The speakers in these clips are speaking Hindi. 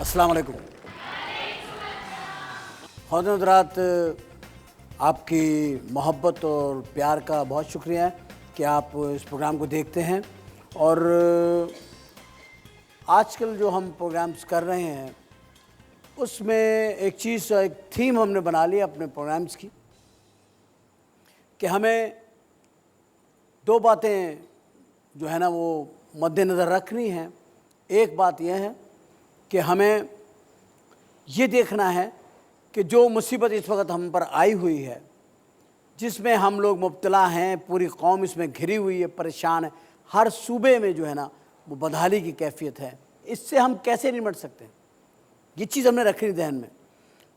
अस्सलाम वालेकुम। ख़ुदा हज़रात, आपकी मोहब्बत और प्यार का बहुत शुक्रिया है कि आप इस प्रोग्राम को देखते हैं। और आजकल जो हम प्रोग्राम्स कर रहे हैं उसमें एक चीज़, एक थीम हमने बना ली अपने प्रोग्राम्स की कि हमें दो बातें जो है ना वो मद्देनज़र रखनी हैं। एक बात यह है कि हमें ये देखना है कि जो मुसीबत इस वक्त हम पर आई हुई है, जिसमें हम लोग मुब्तला हैं, पूरी कौम इसमें घिरी हुई है, परेशान है, हर सूबे में जो है ना वो बदहाली की कैफियत है, इससे हम कैसे निपट सकते हैं, ये चीज़ हमने रखनी जहन में।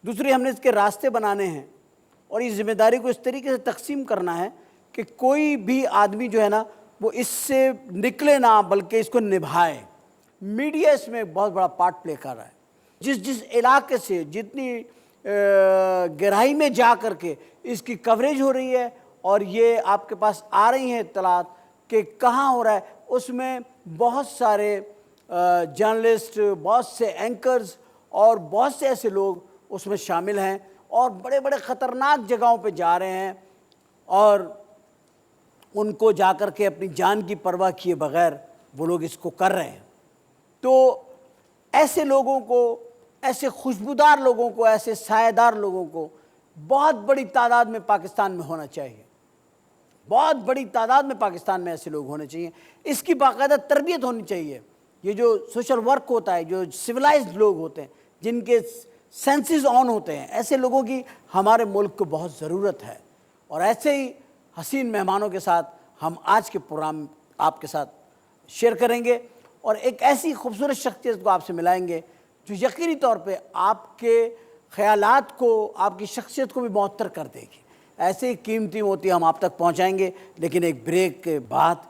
दूसरी, हमने इसके रास्ते बनाने हैं और इस जिम्मेदारी को इस तरीके से तकसीम करना है कि कोई भी आदमी जो है ना वो इससे निकले ना, बल्कि इसको निभाए। मीडिया इसमें एक बहुत बड़ा पार्ट प्ले कर रहा है। जिस जिस इलाके से जितनी गहराई में जा कर के इसकी कवरेज हो रही है और ये आपके पास आ रही हैं इत्तलात कि कहाँ हो रहा है, उसमें बहुत सारे जर्नलिस्ट, बहुत से एंकर्स और बहुत से ऐसे लोग उसमें शामिल हैं और बड़े बड़े ख़तरनाक जगहों पे जा रहे हैं और उनको जा कर के अपनी जान की परवाह किए बग़ैर वो लोग इसको कर रहे हैं। तो ऐसे लोगों को, ऐसे खुशबूदार लोगों को, ऐसे सायेदार लोगों को बहुत बड़ी तादाद में पाकिस्तान में होना चाहिए। बहुत बड़ी तादाद में पाकिस्तान में ऐसे लोग होने चाहिए। इसकी बाकायदा तरबियत होनी चाहिए। ये जो सोशल वर्क होता है, जो सिविलाइज्ड लोग होते हैं, जिनके सेंसेस ऑन होते हैं, ऐसे लोगों की हमारे मुल्क को बहुत ज़रूरत है। और ऐसे ही हसीन मेहमानों के साथ हम आज के प्रोग्राम आपके साथ शेयर करेंगे और एक ऐसी खूबसूरत शख्सियत को आपसे मिलाएंगे जो यकीनी तौर पे आपके ख़यालात को, आपकी शख्सियत को भी मुअत्तर कर देगी। ऐसे ही कीमती मोती हम आप तक पहुंचाएंगे, लेकिन एक ब्रेक के बाद।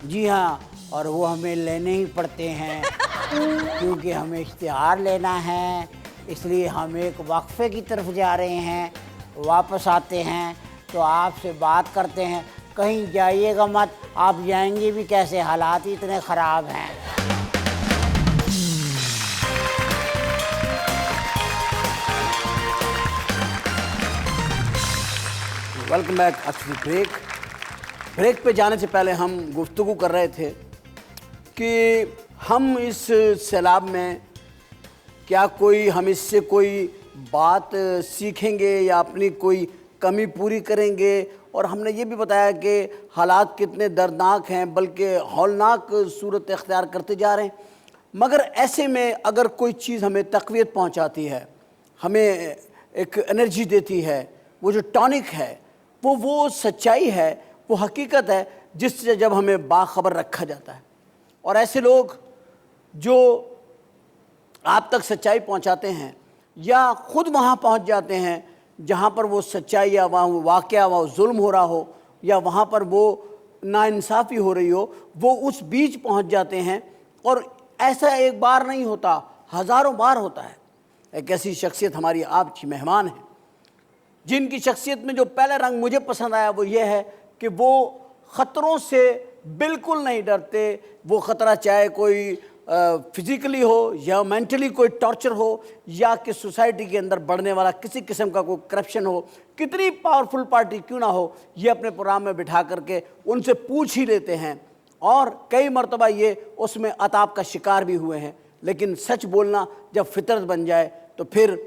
जी हाँ, और वो हमें लेने ही पड़ते हैं क्योंकि हमें इश्तिहार लेना है, इसलिए हम एक वक्फे की तरफ जा रहे हैं। वापस आते हैं तो आपसे बात करते हैं। कहीं जाइएगा मत, आप जाएंगे भी कैसे, हालात ही इतने ख़राब हैं। Welcome back after break. Break पे जाने से पहले हम गुफ्तगू कर रहे थे कि हम इस सैलाब में क्या हम इससे कोई बात सीखेंगे या अपनी कोई कमी पूरी करेंगे। और हमने ये भी बताया कि हालात कितने दर्दनाक हैं, बल्कि हौलनाक सूरत इख्तियार करते जा रहे हैं। मगर ऐसे में अगर कोई चीज़ हमें तक़वियत पहुंचाती है, हमें एक एनर्जी देती है, वो जो टॉनिक है वो सच्चाई है, वो हकीकत है, जिससे जब हमें बाखबर रखा जाता है। और ऐसे लोग जो आप तक सच्चाई पहुंचाते हैं या ख़ुद वहाँ पहुँच जाते हैं जहाँ पर वो सच्चाई या वहाँ वाक़या, वहाँ जुल्म हो रहा हो या वहाँ पर वो नाइंसाफ़ी हो रही हो, वो उस बीच पहुँच जाते हैं। और ऐसा एक बार नहीं होता, हज़ारों बार होता है। एक ऐसी शख्सियत हमारी आपकी मेहमान है, जिनकी शख्सियत में जो पहला रंग मुझे पसंद आया वो ये है कि वो ख़तरों से बिल्कुल नहीं डरते। वो ख़तरा चाहे कोई फिज़िकली हो या मेंटली कोई टॉर्चर हो या कि सोसाइटी के अंदर बढ़ने वाला किसी किस्म का कोई करप्शन हो, कितनी पावरफुल पार्टी क्यों ना हो, ये अपने प्रोग्राम में बिठा करके उनसे पूछ ही लेते हैं। और कई मरतबा ये उसमें अताब का शिकार भी हुए हैं। लेकिन सच बोलना जब फितरत बन जाए तो फिर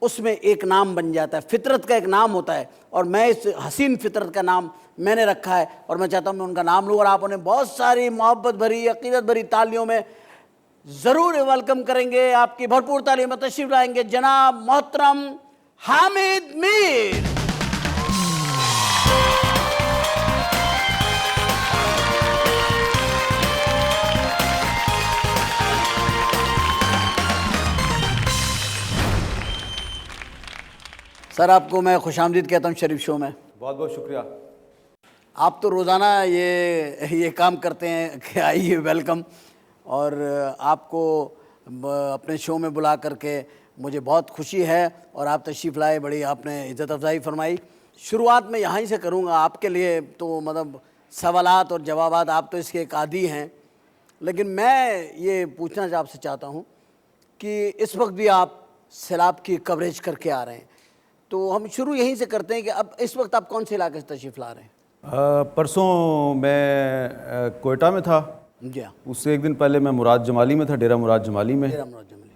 उसमें एक नाम बन जाता है। फितरत का एक नाम होता है और मैं इस हसीन फितरत का नाम मैंने रखा है और मैं चाहता हूँ मैं उनका नाम लूँ और आप उन्हें बहुत सारी मोहब्बत भरी, अक़ीदत भरी तालियों में ज़रूर वेलकम करेंगे। आपकी भरपूर तालियों में तशरीफ़ लाएंगे जनाब मोहतरम हामिद मीर। सर, आपको मैं खुशामदीद कहता हूँ शरीफ शो में। बहुत बहुत शुक्रिया। आप तो रोज़ाना ये काम करते हैं कि आइए वेलकम, और आपको अपने शो में बुला करके मुझे बहुत खुशी है और आप तशरीफ़ लाए, बड़ी आपने इज़्ज़त अफ़ज़ाई फरमाई। शुरुआत में यहाँ ही से करूँगा। आपके लिए तो मतलब सवालात और जवाबात आप तो इसके एक आदी हैं, लेकिन मैं ये पूछना आपसे चाहता हूँ कि इस वक्त भी आप सैलाब की कवरेज करके आ रहे हैं, तो हम शुरू यहीं से करते हैं कि अब इस वक्त आप कौन से इलाके से तशरीफ़ ला रहे हैं? परसों मैं कोयटा में था। जी हाँ, उससे एक दिन पहले मैं मुराद जमाली में था, डेरा मुराद जमाली में।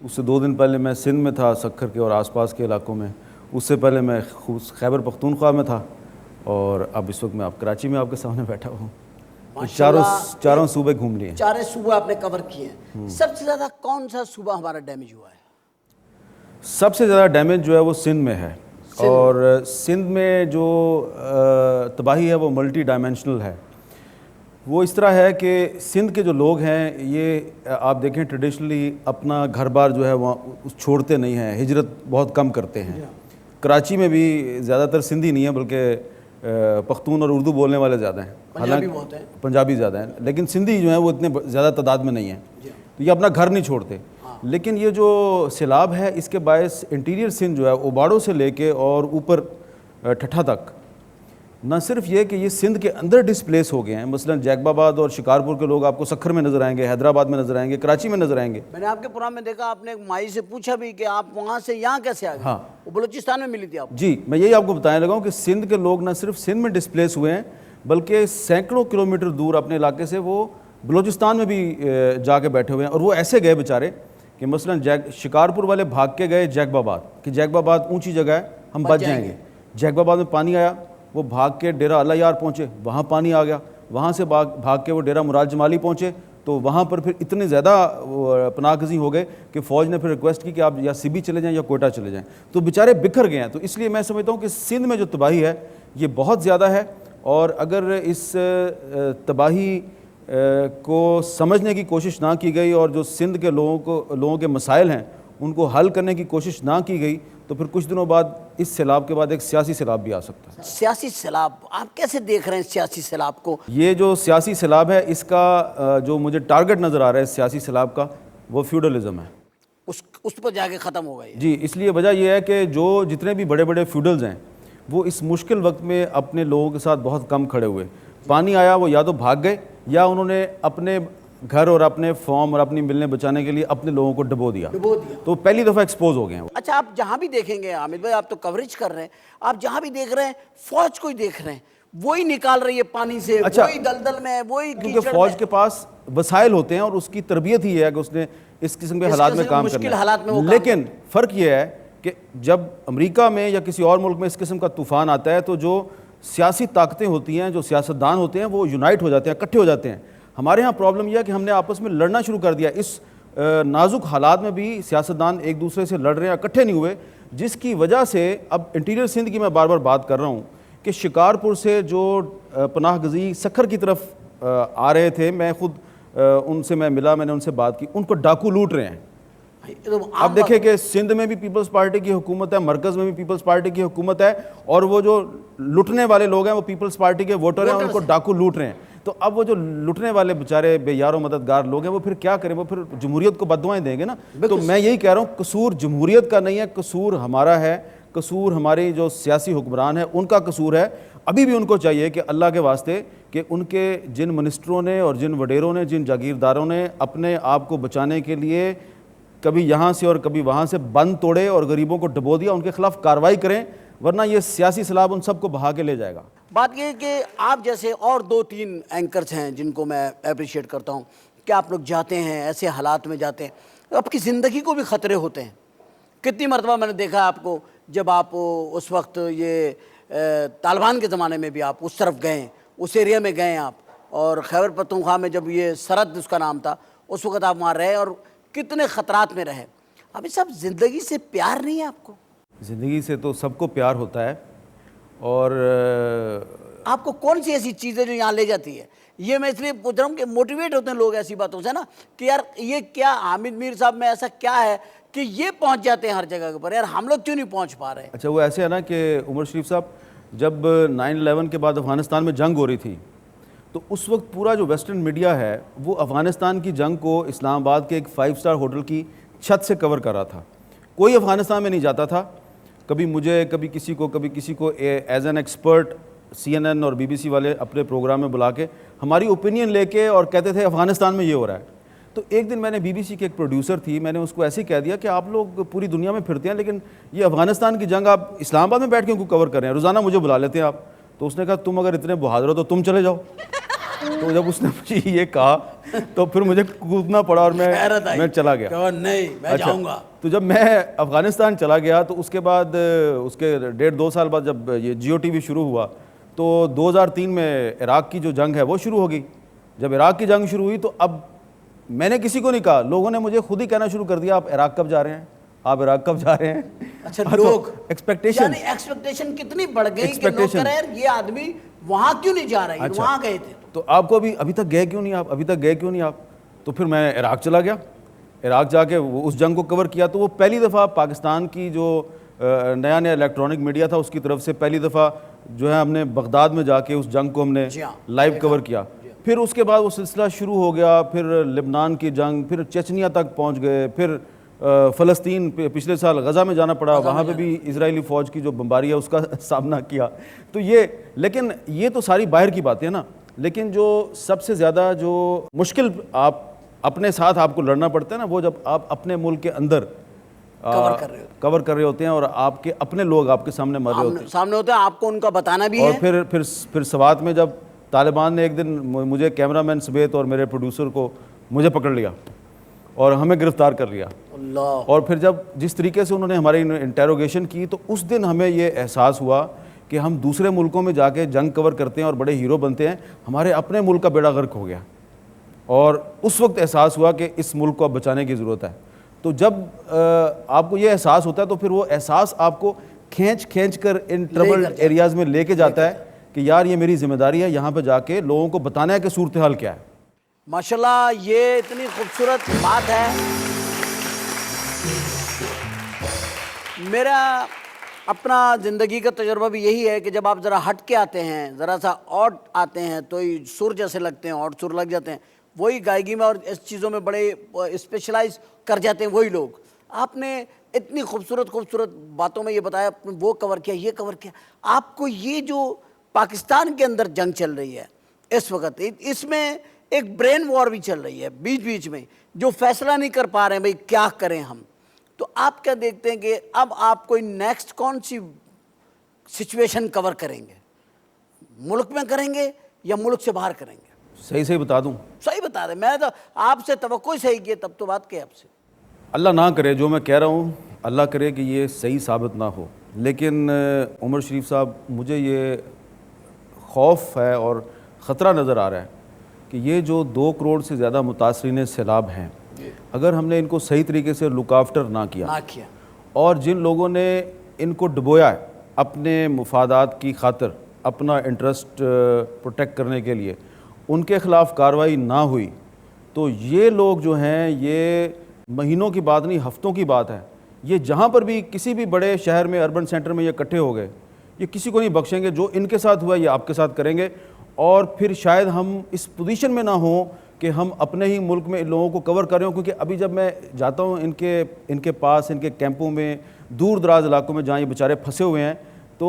उससे 2 दिन पहले मैं सिंध में था, सक्खर के और आसपास के इलाकों में। उससे पहले मैं खैबर पख्तूनख्वा में था, और अब इस वक्त मैं कराची में आपके सामने बैठा हूँ। तो चारों सूबे घूम लिए। चारों सूबे आपने कवर किए हैं। सबसे ज़्यादा कौन सा सूबा हमारा डैमेज हुआ है? सबसे ज़्यादा डैमेज जो है वो सिंध में है, और सिंध में जो तबाही है वो मल्टी डायमेंशनल है। वो इस तरह है कि सिंध के जो लोग हैं, ये आप देखें ट्रेडिशनली अपना घर बार जो है वहाँ छोड़ते नहीं हैं, हिजरत बहुत कम करते हैं। कराची में भी ज़्यादातर सिंधी नहीं है, बल्कि पख्तून और उर्दू बोलने वाले ज़्यादा हैं, हालांकि पंजाबी ज़्यादा हैं, लेकिन सिंधी जो हैं वो इतने ज़्यादा तादाद में नहीं हैं, तो ये अपना घर नहीं छोड़ते। लेकिन ये जो सैलाब है, इसके बायस इंटीरियर सिंध जो है ओबाड़ों से लेके और ऊपर ठट्ठा तक, न सिर्फ ये कि ये सिंध के अंदर डिस्प्लेस हो गए हैं, मसलन जैकबाबाद और शिकारपुर के लोग आपको सक्खर में नज़र आएंगे, हैदराबाद में नज़र आएंगे, कराची में नज़र आएंगे। मैंने आपके प्रोग्राम में देखा, आपने एक माई से पूछा भी कि आप वहाँ से यहाँ कैसे आ गए? हाँ, वो बलूचिस्तान में मिली थी आप? जी, मैं यही आपको बताने लगा हूँ कि सिंध के लोग न सिर्फ सिंध में डिस्प्लेस हुए हैं, बल्कि सैकड़ों किलोमीटर दूर अपने इलाके से वो बलूचिस्तान में भी जाके बैठे हुए हैं। और वो ऐसे गए बेचारे कि मसलन शिकारपुर वाले भाग के गए जैकबाबाद, कि जैकबाबाद ऊंची जगह है, हम बच जाएंगे। जैकबाबाद में पानी आया, वो भाग के डेरा अल्लाह यार पहुँचे, वहाँ पानी आ गया। वहाँ से भाग के वो डेरा मुराद जमाली पहुँचे, तो वहाँ पर फिर इतने ज़्यादा पनाहगज़ी हो गए कि फ़ौज ने फिर रिक्वेस्ट की कि आप या सिबी चले जाएँ या कोयटा चले जाएँ, तो बेचारे बिखर गए हैं। तो इसलिए मैं समझता हूँ कि सिंध में जो तबाही है ये बहुत ज़्यादा है, और अगर इस तबाही को समझने की कोशिश ना की गई और जो सिंध के लोगों के मसाइल हैं उनको हल करने की कोशिश ना की गई, तो फिर कुछ दिनों बाद इस सैलाब के बाद एक सियासी सैलाब भी आ सकता है। सियासी सैलाब आप कैसे देख रहे हैं सियासी सैलाब को? ये जो सियासी सैलाब है, इसका जो मुझे टारगेट नज़र आ रहा है सियासी सैलाब का, वो फ्यूडलिज्म है। उस पर जाके ख़त्म हो गई जी। इसलिए वजह यह है कि जो जितने भी बड़े बड़े फ्यूडल्स हैं वो इस मुश्किल वक्त में अपने लोगों के साथ बहुत कम खड़े हुए। पानी आया, वो या तो भाग गए या उन्होंने अपने घर और अपने फॉर्म और अपनी मिलने बचाने के लिए अपने लोगों को डुबो दिया। तो पहली दफा एक्सपोज हो गए हैं। अच्छा, आप जहां भी देखेंगे हामिद भाई, आप तो कवरेज कर रहे हैं, आप जहां भी देख रहे हैं फौज को ही देख रहे हैं, वही निकाल रही है पानी से। अच्छा, वही दलदल में, वही क्योंकि फौज के पास वसाइल होते हैं और उसकी तरबियत ही है कि उसने इस किस्म के हालात में काम करना है। लेकिन फ़र्क यह है कि जब अमेरिका में या किसी और मुल्क में इस किस्म का तूफ़ान आता है, तो जो सियासी ताकतें होती हैं, जो सियासतदान होते हैं, वो यूनाइट हो जाते हैं, इकट्ठे हो जाते हैं। हमारे यहाँ प्रॉब्लम यह है कि हमने आपस में लड़ना शुरू कर दिया। इस नाजुक हालात में भी सियासतदान एक दूसरे से लड़ रहे हैं, इकट्ठे नहीं हुए, जिसकी वजह से अब इंटीरियर सिंध की मैं बार बार बात कर रहा हूँ कि शिकारपुर से जो पनाहगज़ी सक्खर की तरफ आ रहे थे, मैं खुद उनसे मैं मिला, मैंने उनसे बात की, उनको डाकू लूट रहे हैं। अब देखें कि सिंध में भी पीपल्स पार्टी की हुकूमत है, मरकज़ में भी पीपल्स पार्टी की हुकूमत है, और वो जो लुटने वाले लोग हैं वो पीपल्स पार्टी के वोटर हैं, उनको डाकू लूट रहे हैं। तो अब वो जो लुटने वाले बेचारे बेयारो मददगार लोग हैं, वो फिर क्या करें? वो फिर जमहूरियत को बददुआएं देंगे ना। तो मैं यही कह रहा हूँ, कसूर जमहूरियत का नहीं है, कसूर हमारा है, कसूर हमारी जो सियासी हुक्मरान है उनका कसूर है। अभी भी उनको चाहिए कि अल्लाह के वास्ते कि उनके जिन मिनिस्टरों ने और जिन वडेरों ने, जिन जागीरदारों ने अपने आप को बचाने के लिए कभी यहाँ से और कभी वहाँ से बंद तोड़े और गरीबों को डुबो दिया, उनके खिलाफ कार्रवाई करें, वरना ये सियासी सैलाब उन सबको बहा के ले जाएगा। बात ये कि आप जैसे और 2-3 एंकर्स हैं जिनको मैं अप्रिशिएट करता हूँ कि आप लोग जाते हैं, ऐसे हालात में जाते हैं, आपकी ज़िंदगी को भी ख़तरे होते हैं। कितनी मरतबा मैंने देखा आपको, जब आप उस वक्त ये तालिबान के ज़माने में भी आप उस तरफ गए, उस एरिया में गए आप, और खैबर पख्तूनख्वा में जब ये सरहद उसका नाम था, उस वक्त आप वहाँ रहे और कितने ख़तरात में रहे। अभी सब ज़िंदगी से प्यार नहीं है आपको? ज़िंदगी से तो सबको प्यार होता है, और आपको कौन सी ऐसी चीज़ है जो यहाँ ले जाती है? ये मैं इसलिए पूछ रहा हूँ कि मोटिवेट होते हैं लोग ऐसी बातों से ना, कि यार ये क्या हामिद मीर साहब में ऐसा क्या है कि ये पहुँच जाते हैं हर जगह पर, यार हम लोग क्यों नहीं पहुँच पा रहे? अच्छा, वो ऐसे है ना कि उमर शरीफ साहब, जब 9/11 के बाद अफ़गानिस्तान में जंग हो रही थी, तो उस वक्त पूरा जो वेस्टर्न मीडिया है वो अफ़गानिस्तान की जंग को इस्लामाबाद के एक 5 स्टार होटल की छत से कवर कर रहा था। कोई अफ़गानिस्तान में नहीं जाता था। कभी मुझे, कभी किसी को एज एन एक्सपर्ट CNN और BBC वाले अपने प्रोग्राम में बुला के हमारी ओपिनियन लेके और कहते थे अफ़गानिस्तान में ये हो रहा है। तो एक दिन मैंने बीबीसी के एक प्रोड्यूसर थी, मैंने उसको ऐसे ही कह दिया कि आप लोग पूरी दुनिया में फिरते हैं, लेकिन ये अफगानिस्तान की जंग आप इस्लामाबाद में बैठ के उनको कवर कर रहे हैं, रोज़ाना मुझे बुला लेते हैं आप। तो उसने कहा तुम अगर इतने बहादुर हो तो तुम चले जाओ। तो जब उसने मुझे ये कहा तो फिर मुझे कूदना पड़ा और मैं चला गया। नहीं मैं जाऊंगा। तो जब मैं अफ़गानिस्तान चला गया तो उसके बाद उसके 1.5-2 साल बाद जब ये जियो टीवी शुरू हुआ तो 2003 में इराक़ की जो जंग है वो शुरू हो गई। जब इराक़ की जंग शुरू हुई तो अब मैंने किसी को नहीं कहा, लोगों ने मुझे खुद ही कहना शुरू कर दिया, आप इराक़ कब जा रहे हैं, आप इराक़ कब जा रहे हैं। अच्छा, लोग एक्सपेक्टेशन कितनी बढ़ गई कि लोग कह रहे हैं ये आदमी वहाँ क्यों नहीं जा रहा है। अच्छा, वहाँ गए थे तो आपको अभी तक गए क्यों नहीं आप, अभी तक गए क्यों नहीं आप। तो फिर मैं इराक़ चला गया, इराक़ जाके उस जंग को कवर किया। तो वो पहली दफ़ा पाकिस्तान की जो नया इलेक्ट्रॉनिक मीडिया था उसकी तरफ से पहली दफ़ा जो है हमने बगदाद में जाके उस जंग को हमने लाइव कवर किया। फिर उसके बाद वो सिलसिला शुरू हो गया, फिर लेबनान की जंग, फिर चेचनिया तक पहुंच गए, फिर फ़लस्तीन पिछले साल गज़ा में जाना पड़ा, वहाँ पे भी इजरायली फ़ौज की जो बमबारी है उसका सामना किया। तो लेकिन ये तो सारी बाहर की बातें हैं ना, लेकिन जो सबसे ज़्यादा जो मुश्किल आप अपने साथ आपको लड़ना पड़ता है ना, वो जब आप अपने मुल्क के अंदर कवर कर रहे होते हैं और आपके अपने लोग आपके सामने मर रहे होते हैं, आपको उनका बताना भी है। और फिर सवात में जब तालिबान ने एक दिन मुझे, कैमरामैन समेत और मेरे प्रोड्यूसर को मुझे पकड़ लिया और हमें गिरफ्तार कर लिया। और फिर जब जिस तरीके से उन्होंने हमारी इंटेरोगेशन की तो उस दिन हमें ये एहसास हुआ कि हम दूसरे मुल्कों में जाके जंग कवर करते हैं और बड़े हीरो बनते हैं, हमारे अपने मुल्क का बेड़ा गर्क हो गया। और उस वक्त एहसास हुआ कि इस मुल्क को अब बचाने की ज़रूरत है। तो जब आपको ये एहसास होता है तो फिर वो एहसास आपको खींच कर इन ट्रबल्ड एरियाज़ में लेके जाता है कि यार ये मेरी जिम्मेदारी है, यहाँ पे जाके लोगों को बताना है कि सूरत हाल क्या है। माशाल्लाह, ये इतनी खूबसूरत बात है। मेरा अपना ज़िंदगी का तजुर्बा भी यही है कि जब आप ज़रा हट के आते हैं, ज़रा सा ऑड आते हैं तो सुर जैसे लगते हैं, ऑड सुर लग जाते हैं, वही गायकी में और इस चीज़ों में बड़े स्पेशलाइज कर जाते हैं वही लोग। आपने इतनी खूबसूरत बातों में ये बताया, वो कवर किया, ये कवर किया। आपको ये जो पाकिस्तान के अंदर जंग चल रही है इस वक्त, इसमें एक ब्रेन वॉर भी चल रही है बीच बीच में, जो फैसला नहीं कर पा रहे हैं भाई क्या करें हम। तो आप क्या देखते हैं कि अब आप कोई नेक्स्ट कौन सी सिचुएशन कवर करेंगे, मुल्क में करेंगे या मुल्क से बाहर करेंगे? सही बता दूं? सही बता रहे, मैं तो आपसे तवक्को सही किए तब तो बात की आपसे। अल्लाह ना करे जो मैं कह रहा हूँ, अल्लाह करे कि ये सही साबित ना हो, लेकिन उमर शरीफ साहब, मुझे ये खौफ है और ख़तरा नज़र आ रहा है कि ये जो 2 करोड़ से ज़्यादा मुतासरीन सैलाब हैं, अगर हमने इनको सही तरीके से लुक आफ्टर ना किया और जिन लोगों ने इनको डुबोया है अपने मुफादात की खातिर, अपना इंटरेस्ट प्रोटेक्ट करने के लिए, उनके ख़िलाफ़ कार्रवाई ना हुई तो ये लोग जो हैं, ये महीनों की बात नहीं, हफ्तों की बात है। ये जहाँ पर भी किसी भी बड़े शहर में, अर्बन सेंटर में ये इकट्ठे हो गए, ये किसी को नहीं बख्शेंगे। जो इनके साथ हुआ ये आपके साथ करेंगे और फिर शायद हम इस पोजीशन में ना हो कि हम अपने ही मुल्क में इन लोगों को कवर कर रहे हो। क्योंकि अभी जब मैं जाता हूँ इनके पास, इनके कैंपों में, दूर दराज इलाकों में जहाँ ये बेचारे फंसे हुए हैं, तो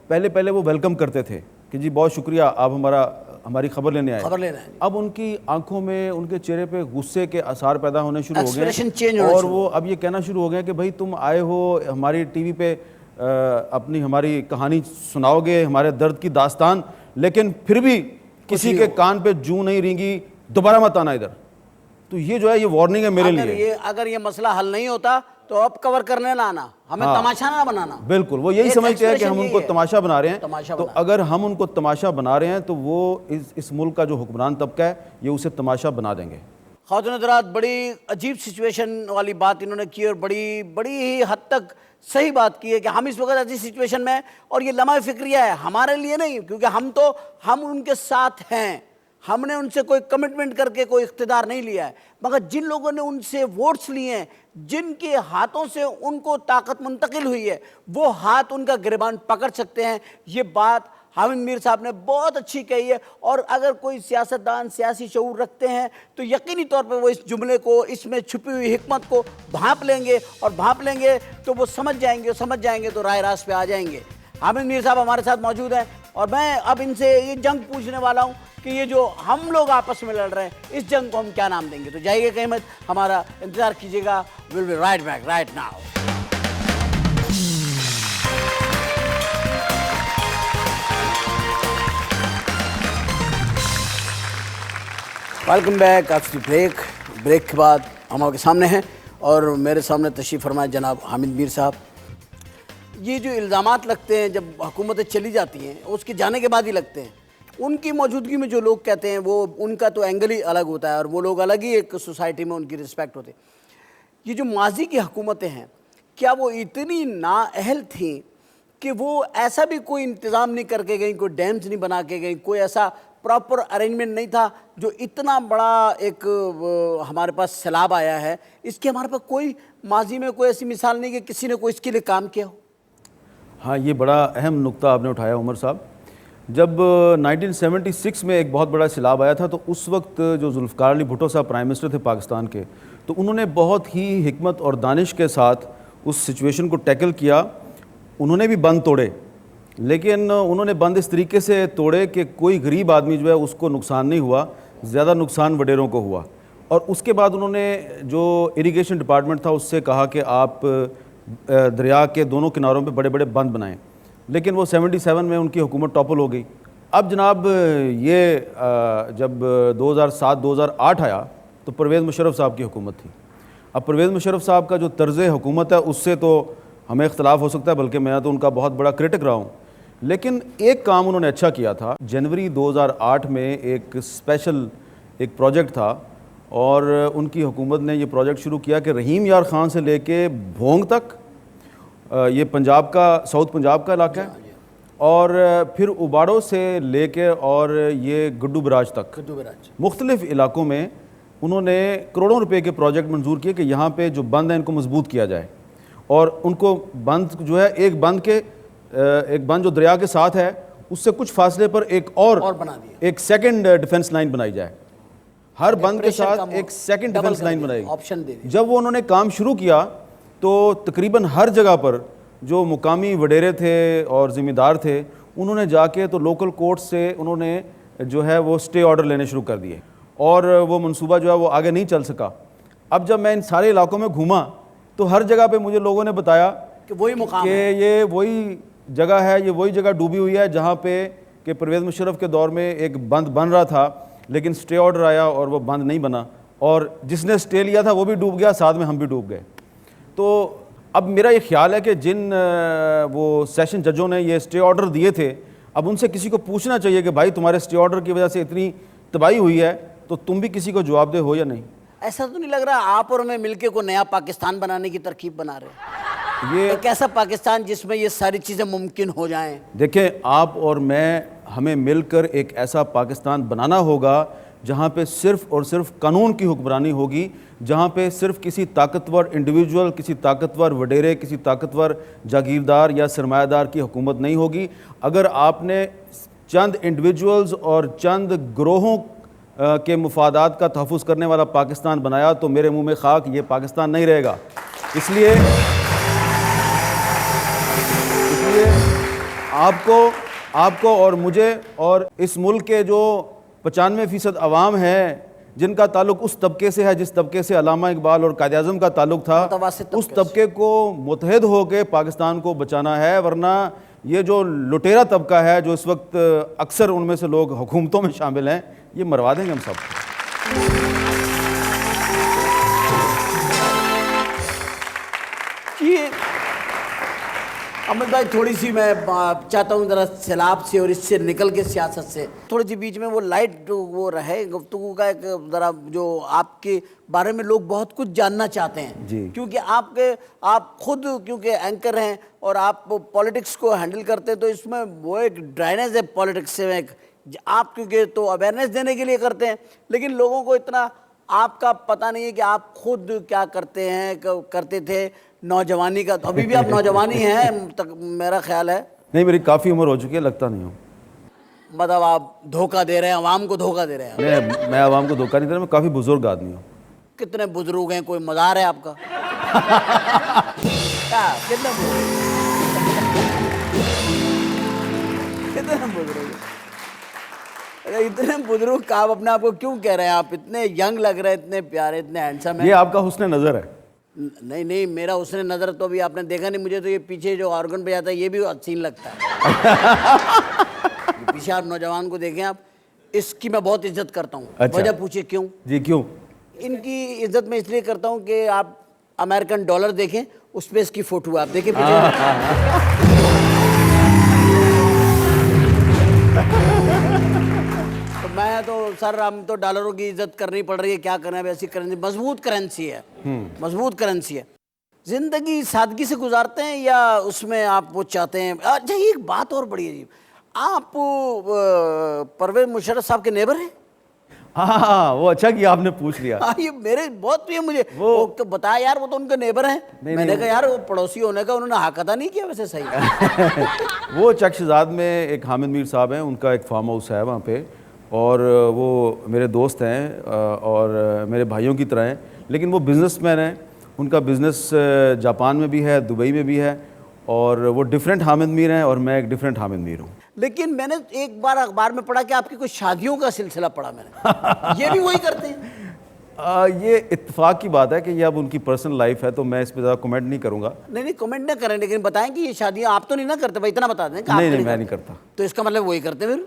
पहले वो वेलकम करते थे कि जी बहुत शुक्रिया, आप हमारी खबर लेने आए। अब उनकी आंखों में, उनके चेहरे पे गुस्से के आसार पैदा होने शुरू हो गए और वो अब ये कहना शुरू हो गए कि भाई तुम आए हो हमारी टीवी पे हमारी कहानी सुनाओगे, हमारे दर्द की दास्तान, लेकिन फिर भी किसी के कान पे जूं नहीं रेंगी, दोबारा मत आना इधर। तो ये जो है ये वार्निंग है मेरे लिए। अगर ये मसला हल नहीं होता तो अब कवर करने ना आना, हमें तमाशा ना बनाना। बिल्कुल, वो यही समझते हैं कि हम उनको तमाशा बना रहे हैं। तो अगर हम उनको तमाशा बना रहे हैं तो वो इस मुल्क का जो हुक्मरान तबका है ये उसे तमाशा बना देंगे। ख़ातून हज़रात, बड़ी अजीब सिचुएशन वाली बात इन्होंने की और बड़ी ही हद तक सही बात की है कि हम इस वक्त ऐसी सिचुएशन में, और ये लम्हा फिक्रिया है हमारे लिए नहीं, क्योंकि हम उनके साथ हैं, हमने उनसे कोई कमिटमेंट करके कोई इख्तिदार नहीं लिया है, मगर जिन लोगों ने उनसे वोट्स लिए हैं, जिनके हाथों से उनको ताकत मुंतकिल हुई है, वो हाथ उनका गिरबान पकड़ सकते हैं। ये बात हामिद मीर साहब ने बहुत अच्छी कही है। और अगर कोई सियासतदान सियासी शऊर रखते हैं तो यकीनी तौर पर वो इस जुमले को, इसमें छुपी हुई हिकमत को भांप लेंगे, और भांप लेंगे तो वो समझ जाएंगे तो राय रास्त पे आ जाएंगे। हामिद मीर साहब हमारे साथ मौजूद हैं और मैं अब इनसे ये जंग पूछने वाला हूँ कि ये जो हम लोग आपस में लड़ रहे हैं इस जंग को हम क्या नाम देंगे। तो जाइए कहीं मत, हमारा इंतजार कीजिएगा। Will be right back right now. Welcome back after break के बाद हम आपके सामने हैं और मेरे सामने तशरीफ़ फरमाए जनाब हामिद मीर साहब। ये जो इल्ज़ामात लगते हैं जब हुकूमतें चली जाती हैं, उसके जाने के बाद ही लगते हैं, उनकी मौजूदगी में जो लोग कहते हैं वो उनका तो एंगल ही अलग होता है और वो लोग अलग ही एक सोसाइटी में उनकी रिस्पेक्ट होती है। ये जो माजी की हुकूमतें हैं, क्या वो इतनी नाअहल थी कि वो ऐसा भी कोई इंतज़ाम नहीं करके गई, कोई डैम्स नहीं बना के गई, कोई ऐसा प्रॉपर अरेंजमेंट नहीं था जो इतना बड़ा एक हमारे पास सैलाब आया है, इसके हमारे पास कोई माजी में कोई ऐसी मिसाल नहीं कि किसी ने कोई इसके लिए काम किया हो? हाँ, ये बड़ा अहम नुक्ता आपने उठाया उमर साहब। जब 1976 में एक बहुत बड़ा सैलाब आया था तो उस वक्त जो जुल्फ़िकार अली भुट्टो साहब प्राइम मिनिस्टर थे पाकिस्तान के, तो उन्होंने बहुत ही हिकमत और दानिश के साथ उस सिचुएशन को टैकल किया। उन्होंने भी बंद तोड़े, लेकिन उन्होंने बंद इस तरीके से तोड़े कि कोई गरीब आदमी जो है उसको नुकसान नहीं हुआ, ज़्यादा नुकसान वडेरों को हुआ। और उसके बाद उन्होंने जो इरिगेशन डिपार्टमेंट था उससे कहा कि आप दरिया के दोनों किनारों पे बड़े बड़े बंद बनाएं, लेकिन वो 77 में उनकी हुकूमत टॉपल हो गई। अब जनाब ये जब 2007-2008 आया तो परवेज़ मुशर्रफ साहब की हुकूमत थी। अब परवेज़ मुशर्रफ साहब का जो तर्ज़ हुकूमत है उससे तो हमें इख्तलाफ हो सकता है, बल्कि मैं तो उनका बहुत बड़ा क्रिटिक रहा हूँ, लेकिन एक काम उन्होंने अच्छा किया था। जनवरी 2008 में एक स्पेशल एक प्रोजेक्ट था और उनकी हुकूमत ने ये प्रोजेक्ट शुरू किया कि रहीम यार ख़ान से लेके भोंग तक, ये पंजाब का साउथ पंजाब का इलाका है, और फिर उबाड़ो से लेके और ये गुड्डू बराज तक मुख्तलिफ इलाकों में उन्होंने करोड़ों रुपए के प्रोजेक्ट मंजूर किए कि यहाँ पे जो बंद हैं इनको मजबूत किया जाए। और उनको बंद जो है एक बंद जो दरिया के साथ है उससे कुछ फासले पर एक और बना दिया, एक सेकंड डिफेंस लाइन बनाई जाए। हर बंद के साथ एक सेकंड डिफेंस लाइन बनाई, ऑप्शन दे दिया। जब वो उन्होंने काम शुरू किया तो तकरीबन हर जगह पर जो मुकामी वडेरे थे और ज़िम्मेदार थे, उन्होंने जाके तो लोकल कोर्ट से उन्होंने जो है वो स्टे ऑर्डर लेने शुरू कर दिए और वो मंसूबा जो है वो आगे नहीं चल सका। अब जब मैं इन सारे इलाकों में घूमा तो हर जगह पे मुझे लोगों ने बताया कि वही मुकाम कि ये वही जगह है, ये वही जगह डूबी हुई है जहाँ पे कि परवेज़ मुशर्रफ के दौर में एक बंद बन रहा था, लेकिन स्टे ऑर्डर आया और वो बंद नहीं बना, और जिसने स्टे लिया था वो भी डूब गया, साथ में हम भी डूब गए। तो अब मेरा ये ख्याल है कि जिन वो सेशन जजों ने ये स्टे ऑर्डर दिए थे, अब उनसे किसी को पूछना चाहिए कि भाई तुम्हारे स्टे ऑर्डर की वजह से इतनी तबाही हुई है तो तुम भी किसी को जवाब दे हो या नहीं। ऐसा तो नहीं लग रहा आप और मैं मिलके को नया पाकिस्तान बनाने की तरकीब बना रहे हैं? ये एक ऐसा पाकिस्तान जिसमें ये सारी चीज़ें मुमकिन हो जाएं। देखें, आप और मैं, हमें मिलकर एक ऐसा पाकिस्तान बनाना होगा जहाँ पे सिर्फ़ और सिर्फ कानून की हुक्मरानी होगी, जहाँ पे सिर्फ किसी ताकतवर इंडिविजुअल, किसी ताकतवर वडेरे, किसी ताकतवर जागीरदार या सरमायादार की हुकूमत नहीं होगी। अगर आपने चंद इंडिविजुअल्स और चंद ग्रोहों के मुफादात का तहफ़्फ़ुज़ करने वाला पाकिस्तान बनाया तो मेरे मुंह में खाक, ये पाकिस्तान नहीं रहेगा। इसलिए आपको और मुझे और इस मुल्क के जो 95% अवाम है जिनका ताल्लुक उस तबके से है जिस तबके से अल्लामा इकबाल और कायद आज़म का ताल्लुक था, उस तबके को मुत्तहिद होकर पाकिस्तान को बचाना है। वरना ये जो लुटेरा तबका है जो इस वक्त अक्सर उनमें से लोग हुकूमतों में शामिल हैं, ये मरवा देंगे हम सब। ये अहमद भाई, थोड़ी सी मैं चाहता हूँ ज़रा सैलाब से और इससे निकल के सियासत से थोड़ी सी बीच में वो लाइट वो रहे गुफ्तगू का, एक ज़रा जो आपके बारे में लोग बहुत कुछ जानना चाहते हैं जी। क्योंकि आप खुद क्योंकि एंकर हैं और आप पॉलिटिक्स को हैंडल करते हैं, तो इसमें वो एक ड्राइनेज है पॉलिटिक्स से, एक आप क्योंकि तो अवेयरनेस देने के लिए करते हैं, लेकिन लोगों को इतना आपका पता नहीं है कि आप खुद क्या करते हैं, करते थे नौजवानी का। तो अभी भी आप नौजवानी हैं तक मेरा ख्याल है। नहीं, मेरी काफ़ी उम्र हो चुकी है, लगता नहीं हूँ। मतलब आप धोखा दे रहे हैं, अवाम को धोखा दे रहे हैं। मैं अवाम को धोखा नहीं दे रहा, मैं काफ़ी बुजुर्ग आदमी हूँ। कितने बुजुर्ग हैं, कोई मज़ार है आपका? कितने बुजुर्ग? इतने बुजुर्ग आप अपने आप को क्यों कह रहे हैं? आप इतने यंग लग रहे हैं, इतने प्यारे, इतने हैंडसम हैं। ये आपका हुस्न नजर है। नहीं नहीं, मेरा हुस्न नजर तो अभी आपने देखा नहीं। मुझे तो ये पीछे जो ऑर्गन बजाता है ये भी हसीन लगता है। पीछे आप नौजवान को देखें आप, इसकी मैं बहुत इज्जत करता हूँ। अच्छा। वजह पूछिए क्यों? जी क्यों? इनकी इज्जत मैं इसलिए करता हूँ कि आप अमेरिकन डॉलर देखें, उस पर इसकी फोटो आप देखें पीछे। तो मैं तो सर, हम तो डॉलरों की इज्जत करनी पड़ रही है, क्या करना है। ऐसी करेंसी मजबूत करेंसी है, मजबूत करेंसी है। जिंदगी सादगी से गुजारते हैं या उसमें आप वो चाहते हैं? अच्छा, एक बात और बड़ी अजीब, आप परवेज मुशर्रफ साहब के नेबर हैं? हाँ, वो अच्छा किया आपने पूछ लिया। हाँ, ये मेरे बहुत प्रिय, मुझे वो तो बताया यार, वो तो उनके नेबर हैं। मैंने कहा यार वो पड़ोसी होने का उन्होंने हक अदा नहीं किया वैसे। सही। वो चकशजाद में एक हामिद मीर साहब हैं, उनका एक फार्म हाउस है वहाँ पे, और वो मेरे दोस्त हैं और मेरे भाइयों की तरह हैं, लेकिन वो बिज़नेसमैन हैं। उनका बिज़नेस जापान में भी है, दुबई में भी है, और वो डिफरेंट हामिद मीर हैं और मैं एक डिफरेंट हामिद मीर हूँ। लेकिन मैंने एक बार अखबार में पढ़ा कि आपकी कोई शादियों का सिलसिला पढ़ा मैंने। ये भी वही करते हैं? ये इत्तेफाक की बात है कि ये अब उनकी पर्सनल लाइफ है, तो मैं इस पर ज़्यादा कमेंट नहीं करूँगा। नहीं, कमेंट ना करें, लेकिन बताएं कि ये शादियां आप तो नहीं ना करते भाई, इतना बता दें कि आप नहीं, मैं नहीं करता। तो इसका मतलब वही करते फिर।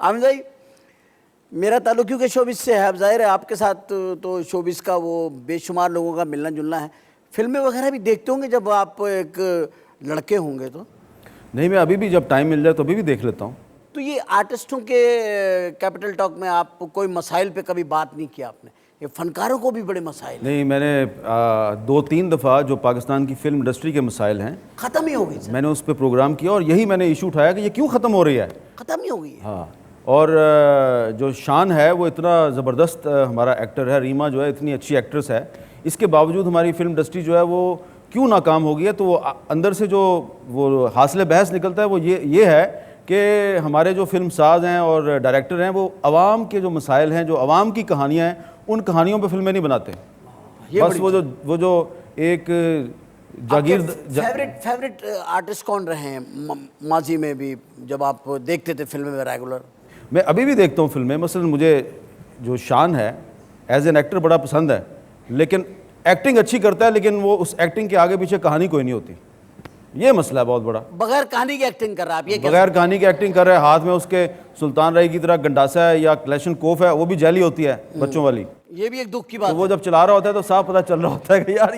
आमिर भाई, मेरा ताल्लुक क्योंकि शोबिस से है, अब जाहिर है आपके साथ तो शोबिस का वो बेशुमार लोगों का मिलना जुलना है। फिल्में वगैरह भी देखते होंगे जब आप एक लड़के होंगे तो? नहीं, मैं अभी भी जब टाइम मिल जाए तो अभी भी देख लेता हूँ। तो ये आर्टिस्टों के कैपिटल टॉक में आप कोई मसाइल पे कभी बात नहीं किया आपने? ये फनकारों को भी बड़े मसाइल नहीं, मैंने 2-3 दफ़ा जो पाकिस्तान की फिल्म इंडस्ट्री के मसाइल हैं ख़त्म ही हो गई सर। मैंने उस पर प्रोग्राम किया और यही मैंने इशू उठाया कि ये क्यों ख़त्म हो रही है। ख़त्म ही हो गई है। हाँ, और जो शान है वो इतना ज़बरदस्त हमारा एक्टर है, रीमा जो है इतनी अच्छी एक्ट्रेस है, इसके बावजूद हमारी फिल्म इंडस्ट्री जो है वो क्यों नाकाम हो गई है। तो वो अंदर से जो वो हासिल बहस निकलता है वो ये है कि हमारे जो फिल्म साज हैं और डायरेक्टर हैं वो आवाम के जो मसाइल हैं, जो आवाम की कहानियाँ हैं, उन कहानियों पे फिल्में नहीं बनाते। बस वो जो एक जागीर। फेवरेट आर्टिस्ट कौन रहे हैं माजी में भी, जब आप देखते थे फिल्में में रेगुलर? मैं अभी भी देखता हूँ फिल्में। मसलन मुझे जो शान है एज एन एक्टर बड़ा पसंद है, लेकिन एक्टिंग अच्छी करता है, लेकिन वो उस एक्टिंग के आगे पीछे कहानी कोई नहीं होती। ये मसला है बहुत बड़ा। बगैर कहानी की एक्टिंग कर रहा है आप, ये बगैर कहानी की एक्टिंग कर रहे हैं। हाथ में उसके सुल्तान राय की तरह गंडासा है या क्लैशन कोफ है, वो भी जाली होती है बच्चों वाली। ये भी एक दुख की बात तो वो जब चला रहा होता है तो साफ पता चल रहा होता है कि यार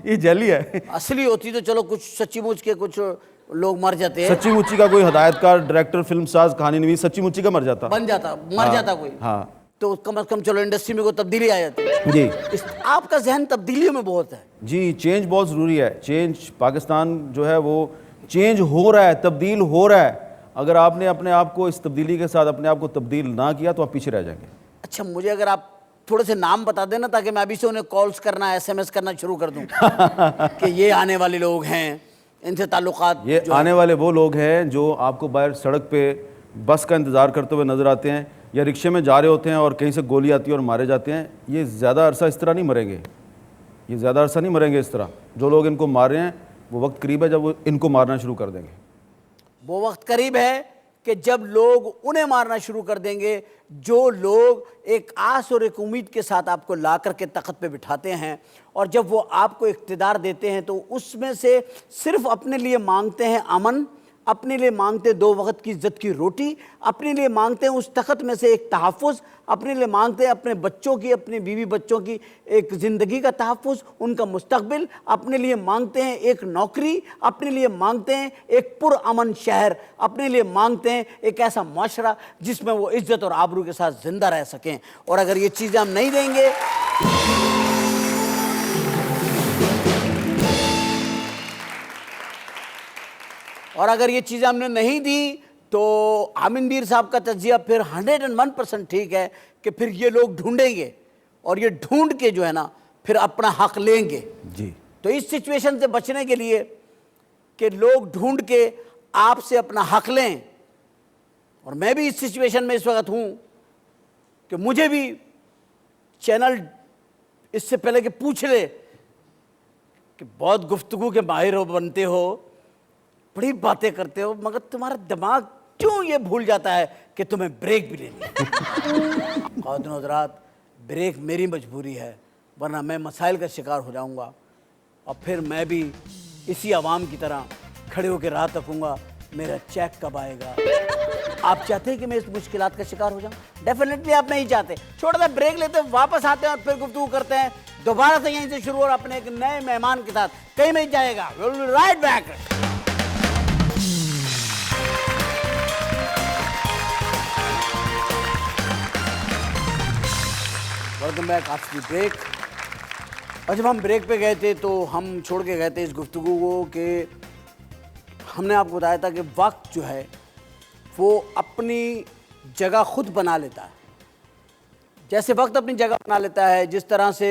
ये जाली है। असली होती तो चलो कुछ सच्ची मुच के कुछ लोग मर जाते हैं। सच्ची मुच्ची का कोई हदायतकार, डायरेक्टर, फिल्म साज, कहानी नवीस सच्ची मुच्ची का मर जाता, बन जाता, मर जाता कोई। हाँ, तो कम से कम चलो इंडस्ट्री में कोई तब्दीली आ जाती जी। आपका जहन तब्दीलियों में बहुत है जी। चेंज बहुत ज़रूरी है। चेंज, पाकिस्तान जो है वो चेंज हो रहा है, तब्दील हो रहा है। अगर आपने अपने आप को इस तब्दीली के साथ अपने आप को तब्दील ना किया तो आप पीछे रह जाएंगे। अच्छा, मुझे अगर आप थोड़े से नाम बता देना ताकि मैं अभी से उन्हें कॉल्स करना, SMS करना शुरू कर दूं कि ये आने वाले लोग हैं, इनसे ताल्लुकात। ये आने वाले वो लोग हैं जो आपको बाहर सड़क पे बस का इंतज़ार करते हुए नज़र आते हैं या रिक्शे में जा रहे होते हैं और कहीं से गोली आती है और मारे जाते हैं। ये ज़्यादा अरसा इस तरह नहीं मरेंगे, ये ज़्यादा अरसा नहीं मरेंगे इस तरह। जो लोग इनको मार रहे हैं वो वक्त करीब है जब वो इनको मारना शुरू कर देंगे। वो वक्त करीब है कि जब लोग उन्हें मारना शुरू कर देंगे जो लोग एक आस और एक उम्मीद के साथ आपको ला करके तख्त पे बिठाते हैं, और जब वो आपको इख्तिदार देते हैं तो उसमें से सिर्फ अपने लिए मांगते हैं अमन, अपने लिए मांगते 2 वक्त की इज्जत की रोटी, अपने लिए मांगते हैं उस तख्त में से एक तहफ़्फ़ुज़, अपने लिए मांगते हैं अपने बच्चों की, अपने बीवी बच्चों की एक ज़िंदगी का तहफ़्फ़ुज़, उनका मुस्तकबिल, अपने लिए मांगते हैं एक नौकरी, अपने लिए मांगते हैं एक पुरअमन शहर, अपने लिए मांगते हैं एक ऐसा माशरा जिसमें वो इज़्ज़त और आबरू के साथ ज़िंदा रह सकें। और अगर ये चीज़ें हम नहीं देंगे और अगर ये चीज़ें हमने नहीं दी तो आमिर मीर साहब का तज्जिया फिर 101% ठीक है कि फिर ये लोग ढूंढेंगे और ये ढूंढ के जो है ना फिर अपना हक लेंगे जी। तो इस सिचुएशन से बचने के लिए कि लोग ढूंढ के आपसे अपना हक लें, और मैं भी इस सिचुएशन में इस वक्त हूं कि मुझे भी चैनल इससे पहले कि पूछ ले कि बहुत गुफ्तगू के माहिर हो, बनते हो, बड़ी बातें करते हो, मगर तुम्हारा दिमाग क्यों ये भूल जाता है कि तुम्हें ब्रेक भी लेनी है। ख़वातीन और हज़रात, ब्रेक मेरी मजबूरी है, वरना मैं मसाइल का शिकार हो जाऊंगा और फिर मैं भी इसी आवाम की तरह खड़े होकर राह तकूंगा मेरा चेक कब आएगा। आप चाहते हैं कि मैं इस मुश्किलात का शिकार हो जाऊं? डेफिनेटली आप नहीं चाहते। छोटा सा ब्रेक लेते हैं, वापस आते हैं और फिर गुफ्तगू करते हैं दोबारा से यहीं से शुरू और अपने एक नए मेहमान के साथ। कहीं नहीं जाएगा, right back. Welcome back after break. और जब हम ब्रेक पे गए थे तो हम छोड़ के गए थे इस गुफ्तगू को कि हमने आपको बताया था कि वक्त जो है वो अपनी जगह खुद बना लेता है। जैसे वक्त अपनी जगह बना लेता है, जिस तरह से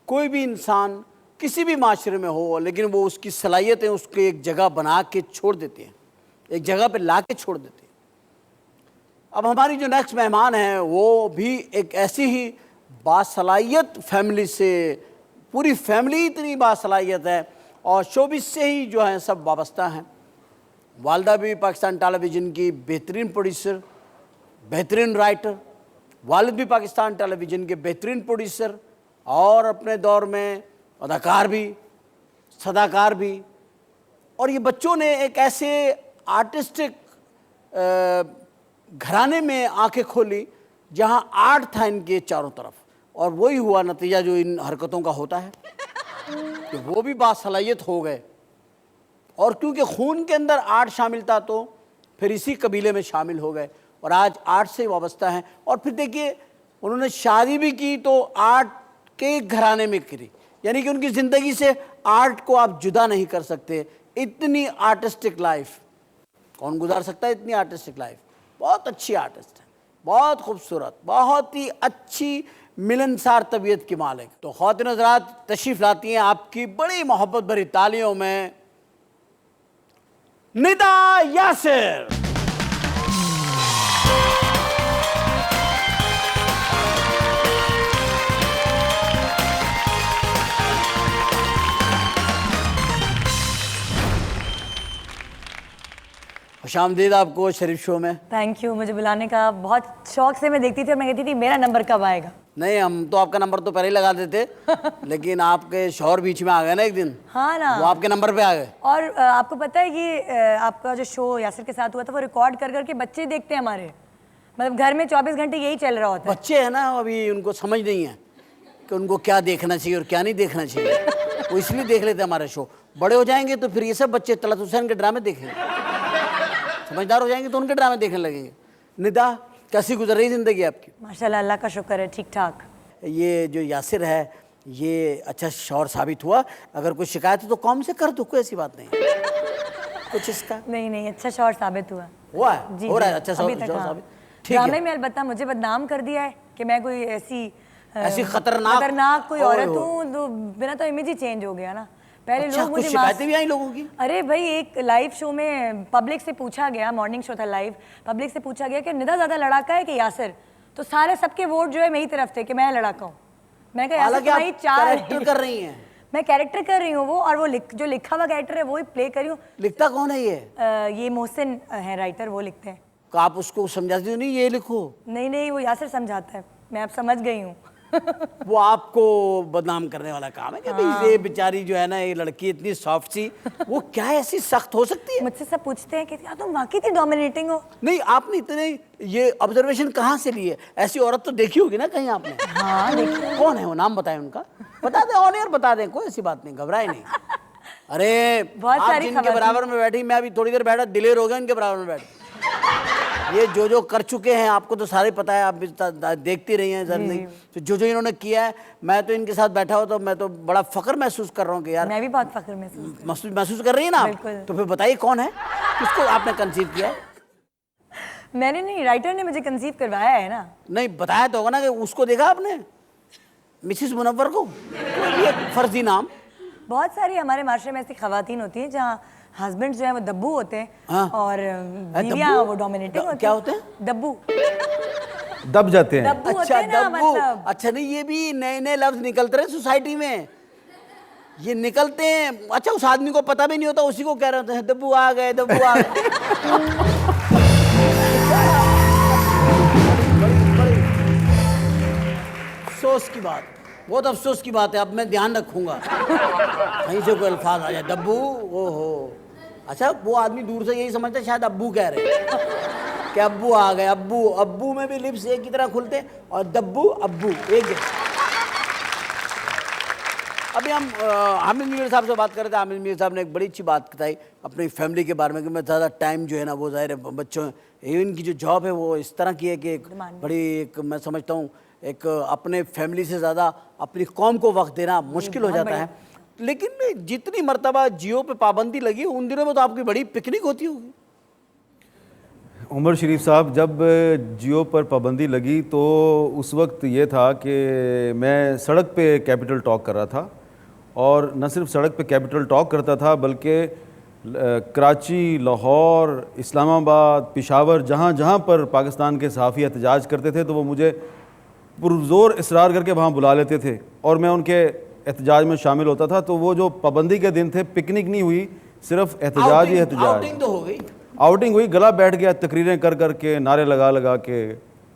कोई भी इंसान किसी भी माशरे में हो, लेकिन वो उसकी सलाहियतें उसको एक जगह बना के छोड़ देते हैं, एक जगह पे ला के छोड़ देते हैं। अब हमारी जो नेक्स्ट मेहमान हैं वो भी एक ऐसी ही बासलाहियत फैमिली से, पूरी फैमिली इतनी बासलाहियत है और शोबिस से ही जो है सब वाबस्ता हैं। वालदा भी पाकिस्तान टेलीविज़न की बेहतरीन प्रोड्यूसर, बेहतरीन राइटर, वालिद भी पाकिस्तान टेलीविज़न के बेहतरीन प्रोड्यूसर और अपने दौर में अदाकार भी, सदाकार भी। और ये बच्चों ने एक ऐसे आर्टिस्टिक घराने में आंखें खोली जहाँ आर्ट था इनके चारों तरफ, और वही हुआ नतीजा जो इन हरकतों का होता है कि वो भी बासलाहियत हो गए। और क्योंकि खून के अंदर आर्ट शामिल था तो फिर इसी कबीले में शामिल हो गए और आज आर्ट से वाबस्ता हैं। और फिर देखिए उन्होंने शादी भी की तो आर्ट के घराने में करी, यानी कि उनकी ज़िंदगी से आर्ट को आप जुदा नहीं कर सकते। इतनी आर्टिस्टिक लाइफ कौन गुजार सकता है? इतनी आर्टिस्टिक लाइफ। बहुत अच्छी आर्टिस्ट है, बहुत खूबसूरत, बहुत ही अच्छी मिलनसार तबीयत की मालिक। तो ख़वातीन हज़रात तशरीफ़ लाती हैं आपकी बड़ी मोहब्बत भरी तालियों में निदा यासिर। खुशामदीद आपको शरीफ शो में। थैंक यू मुझे बुलाने का। बहुत शौक से मैं देखती थी और मैं कहती थी मेरा नंबर कब आएगा। नहीं, हम तो आपका नंबर तो पहले ही लगा देते लेकिन आपके शौहर बीच में आ गए ना एक दिन। हाँ ना, वो आपके नंबर पे आ गए। और आपको पता है कि आपका जो शो यासिर के साथ हुआ था वो रिकॉर्ड कर करके बच्चे देखते हैं हमारे, मतलब घर में 24 घंटे यही चल रहा होता है। बच्चे हैं ना, अभी उनको समझ नहीं है कि उनको क्या देखना चाहिए और क्या नहीं देखना चाहिए, वो इसलिए देख लेते हमारा शो। बड़े हो जाएंगे तो फिर ये सब बच्चे तलत हुसैन के ड्रामे देखेंगे, समझदार हो जाएंगे तो उनके ड्रामे देखने लगेंगे। निदा, कैसी गुजर रही जिंदगी आपकी? माशाल्लाह, अल्लाह का शुक्र है, ठीक ठाक। ये जो यासिर है ये अच्छा शौहर साबित हुआ। अगर कोई शिकायत है तो कौम से कर दो, कोई ऐसी बात नहीं कुछ इसका। नहीं, अच्छा शौहर साबित हुआ है, जी, हो रहा है जी, अच्छा अभी शौहर तक हाँ। साबित। ठीक है। ड्रामे में अलबत्ता मुझे बदनाम कर दिया है कि मैं कोई ऐसी खतरनाक कोई औरत हूँ, तो मेरा तो इमेज ही चेंज हो गया ना। पहले अच्छा, लोग मुझे शिकायतें भी आई लोगों की। अरे भाई, एक लाइव शो में पब्लिक से पूछा गया, मॉर्निंग शो था लाइव, पब्लिक से पूछा गया कि निदा ज्यादा लड़ाका है कि यासिर, तो सारे सबके वोट जो है मेरी तरफ थे कि मैं लड़ाका हूँ। मैं कहा यासिर तुम्हारी चार कैरेक्टर कर रही हैं। मैं कैरेक्टर कर रही हूँ वो, और वो जो लिखा हुआ कैरेक्टर है वो ही प्ले कर रही हूँ। लिखता कौन है ये मोहसिन है राइटर, वो लिखते हैं। तो आप उसको समझाती हो नहीं ये लिखो? नहीं, वो यासिर समझाता है, मैं अब समझ गई हूँ। वो आपको बदनाम करने वाला काम है कि भाई ये बेचारी जो है ना, ये लड़की इतनी सॉफ्ट सी, वो क्या ऐसी सख्त हो सकती है? मुझसे सब पूछते हैं कि यार तुम वाकई इतनी डोमिनेटिंग हो। नहीं, आपने इतने ये ऑब्जर्वेशन कहाँ से लिए? ऐसी औरत तो देखी होगी ना कहीं आपने? हाँ देखी। कौन है वो? नाम बताएं उनका, बता दें ऑन एयर बता दें, कोई ऐसी बात नहीं, घबराए नहीं। अरे बहुत आप सारी जिनके बराबर में बैठी, मैं अभी थोड़ी देर बैठा, दिलेर हो गया इनके बराबर में बैठ। ये जो कर चुके हैं आपको तो सारे पता है, आप भी देखती रही हैं सर। नहीं तो जो इन्होंने किया है, मैं तो इनके साथ बैठा हो तो मैं तो बड़ा फख्र महसूस कर रहा हूँ कि यार। मैं भी बहुत फख्र महसूस कर रही है ना। तो फिर बताइए कौन है, किसको आपने कंसीव किया है? मैंने नहीं, राइटर ने मुझे कंसीव करवाया है ना। नहीं, बताया तो होगा ना कि उसको देखा आपने, मिसिस मुनव्वर को, ये फर्जी नाम। बहुत सारी हमारे माशरे में ऐसी खवातीन होती हैं जहाँ हस्बैंड जो है वो दब्बू होते हैं। हाँ। और बीवियाँ वो डोमिनेटिंग होती हैं। क्या होते हैं? दब्बू, दब जाते हैं। दब्बू होते हैं ना, मतलब। अच्छा, नहीं ये भी नए नए लफ्ज निकलते रहे सोसाइटी में, ये निकलते हैं। अच्छा, उस आदमी को पता भी नहीं होता, उसी को कह रहे होते हैं दब्बू आ गए, दब्बू आ गए। अफसोस की बात, बहुत अफसोस की बात है। अब मैं ध्यान रखूंगा कहीं से कोई अल्फाज आ जाए। डब्बू, ओहो, अच्छा वो आदमी दूर से यही समझता है शायद अब्बू कह रहे हैं कि अब्बू आ गए। अब्बू, अब्बू में भी लिप्स एक की तरह खुलते हैं और डब्बू अब्बू एक जैसे। अभी हम हामिद मीर साहब से बात कर रहे थे। हामिद मीर साहब ने एक बड़ी अच्छी बात बताई अपनी फैमिली के बारे में कि मैं ज़्यादा टाइम जो है ना वो ज़ाहिर है बच्चों, इनकी जो जॉब है वो इस तरह की है कि एक बड़ी, एक मैं समझता हूँ एक अपने फैमिली से ज़्यादा अपनी कौम को वक्त देना मुश्किल हो जाता है। लेकिन जितनी मरतबा जियो पे पाबंदी लगी उन दिनों में तो आपकी बड़ी पिकनिक होती होगी। उमर शरीफ साहब, जब जियो पर पाबंदी लगी तो उस वक्त ये था कि मैं सड़क पे कैपिटल टॉक कर रहा था, और न सिर्फ सड़क पे कैपिटल टॉक करता था बल्कि कराची, लाहौर, इस्लामाबाद, पेशावर, जहाँ जहाँ पर पाकिस्तान के सहाफ़ी एहतजाज करते थे तो वो मुझे पुरज़ोर इसरार करके वहाँ बुला लेते थे और मैं उनके एहतजाज में शामिल होता था। तो वो जो पाबंदी के दिन थे, पिकनिक नहीं हुई, सिर्फ एहतजाज ही एहतजाज। आउटिंग तो हो गई, आउटिंग हुई, गला बैठ गया तकरीरें कर कर के, नारे लगा लगा के।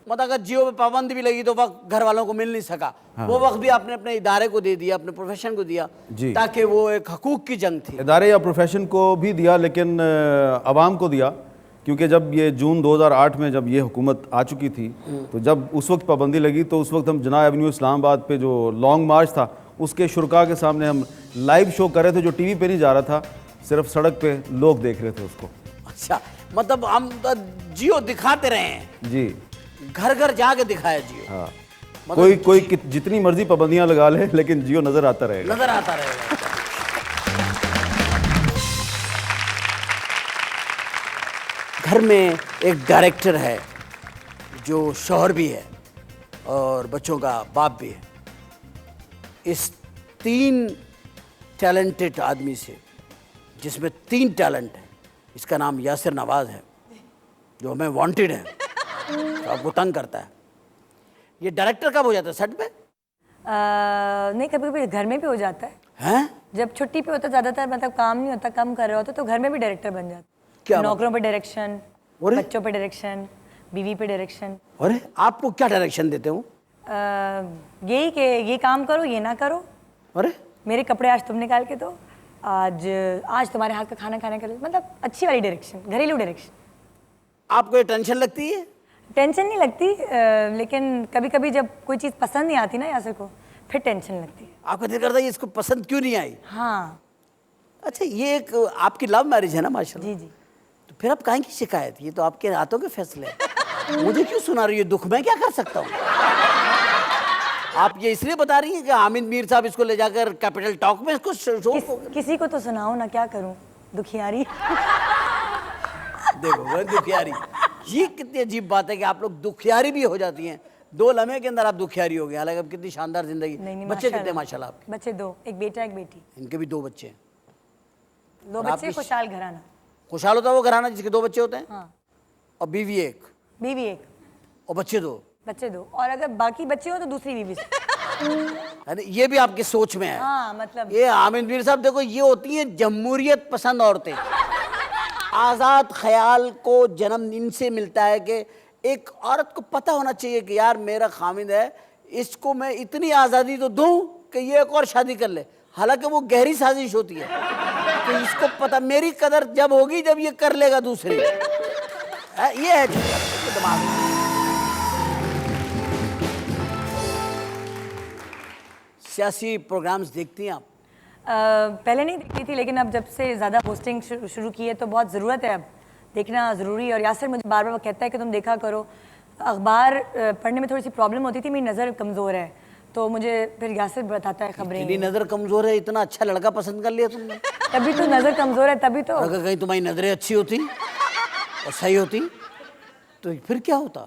मतलब अगर जियो पे पाबंदी भी लगी तो वक्त घर वालों को मिल नहीं सका। हाँ। वो वक्त भी आपने अपने इदारे को दे दिया, अपने प्रोफेशन को दिया जी, ताकि वो एक हकूक की जंग थी। इदारे या प्रोफेशन को भी दिया, लेकिन अवाम को दिया, क्योंकि जब ये जून 2008 में जब ये हुकूमत आ चुकी थी तो जब उस वक्त पाबंदी लगी तो उस वक्त हम जना एवेन्यू इस्लामाबाद पे जो लॉन्ग मार्च था उसके शुरका के सामने हम लाइव शो कर रहे थे, जो टीवी पे नहीं जा रहा था, सिर्फ सड़क पे लोग देख रहे थे उसको। अच्छा, मतलब हम तो जियो दिखाते रहे हैं जी, घर घर जाके दिखाया जियो। हाँ, मतलब कोई जितनी मर्जी पाबंदियां लगा ले लेकिन जियो नजर आता रहेगा, नजर आता रहेगा। घर में एक डायरेक्टर है जो शौहर भी है और बच्चों का बाप भी है। इस 3 टैलेंटेड आदमी से, जिसमें 3 टैलेंट है, इसका नाम यासिर नवाज है जो हमें वांटेड है, तो आपको तंग करता है। ये डायरेक्टर कब हो जाता है सेट पे? नहीं, कभी कभी घर में भी हो जाता है। हैं? जब छुट्टी पे होता, ज़्यादातर मतलब काम नहीं होता, कम कर रहे होते तो घर में भी डायरेक्टर बन जाता। क्या नौकरों पे डायरेक्शन, बच्चों पे डायरेक्शन, बीवी पे डायरेक्शन। अरे आपको क्या डायरेक्शन देते हो? यही कि ये काम करो, ये ना करो। अरे मेरे कपड़े आज तुम निकाल के दो, आज तुम्हारे हाथ का खाना खाने का, मतलब अच्छी वाली डायरेक्शन, घरेलू डायरेक्शन। आपको ये टेंशन लगती है? टेंशन नहीं लगती, लेकिन कभी कभी जब कोई चीज़ पसंद नहीं आती ना यासिर को, फिर टेंशन लगती है। आपका दिल करता है ये इसको पसंद क्यों नहीं आई? हाँ। अच्छा, ये एक आपकी लव मैरिज है ना माशाल्लाह? जी जी। तो फिर आप काहे की शिकायत? ये तो आपके हाथों के फैसले हैं। मुझे क्यों सुना रही है दुख? मैं क्या कर सकता हूँ? आप ये इसलिए बता रही हैं कि हामिद मीर साहब इसको ले जाकर कैपिटल टॉक में इसको किसी को तो सुनाओ ना, क्या करूं, दुखियारी। देखो वो दुखियारी, ये कितनी अजीब बात है कि आप लोग दुखियारी भी हो जाती हैं। 2 लम्हे के अंदर आप दुखियारी हो गए। हालांकि अब कितनी शानदार जिंदगी। बच्चे कितने माशाल्लाह आपके? बच्चे 2, एक बेटा एक बेटी। इनके भी 2 बच्चे हैं। 2 बच्चे, खुशहाल घराना। खुशहाल होता है वो घराना जिसके 2 बच्चे होते हैं। हाँ। और बीवी एक और बच्चे 2। बच्चे 2, और अगर बाकी बच्चे हो तो दूसरी बीवी से। ये भी आपकी सोच में है? हाँ, मतलब ये हामिद मीर साहब देखो, ये होती हैं जमहूरियत पसंद औरतें। आज़ाद ख्याल को जन्म इनसे मिलता है कि एक औरत को पता होना चाहिए कि यार मेरा खामिद है, इसको मैं इतनी आज़ादी तो दूं कि ये एक और शादी कर ले। हालांकि वो गहरी साजिश होती है कि इसको पता मेरी कदर जब होगी जब ये कर लेगा दूसरी। ये है दिमाग में। सियासी प्रोग्राम्स देखती हैं आप? पहले नहीं देखती थी, लेकिन अब जब से ज़्यादा पोस्टिंग शुरू की है तो बहुत ज़रूरत है, अब देखना ज़रूरी है। और यासिर मुझे बार बार कहता है कि तुम देखा करो। अखबार पढ़ने में थोड़ी सी प्रॉब्लम होती थी, मेरी नज़र कमज़ोर है, तो मुझे फिर यासिर बताता है खबरें। इतनी नज़र कमज़ोर है, इतना अच्छा लड़का पसंद कर लिया तुमने? तभी तो नज़र कमज़ोर है, तभी तो। अगर कहीं तुम्हारी नज़रें अच्छी होती और सही होती तो फिर क्या होता?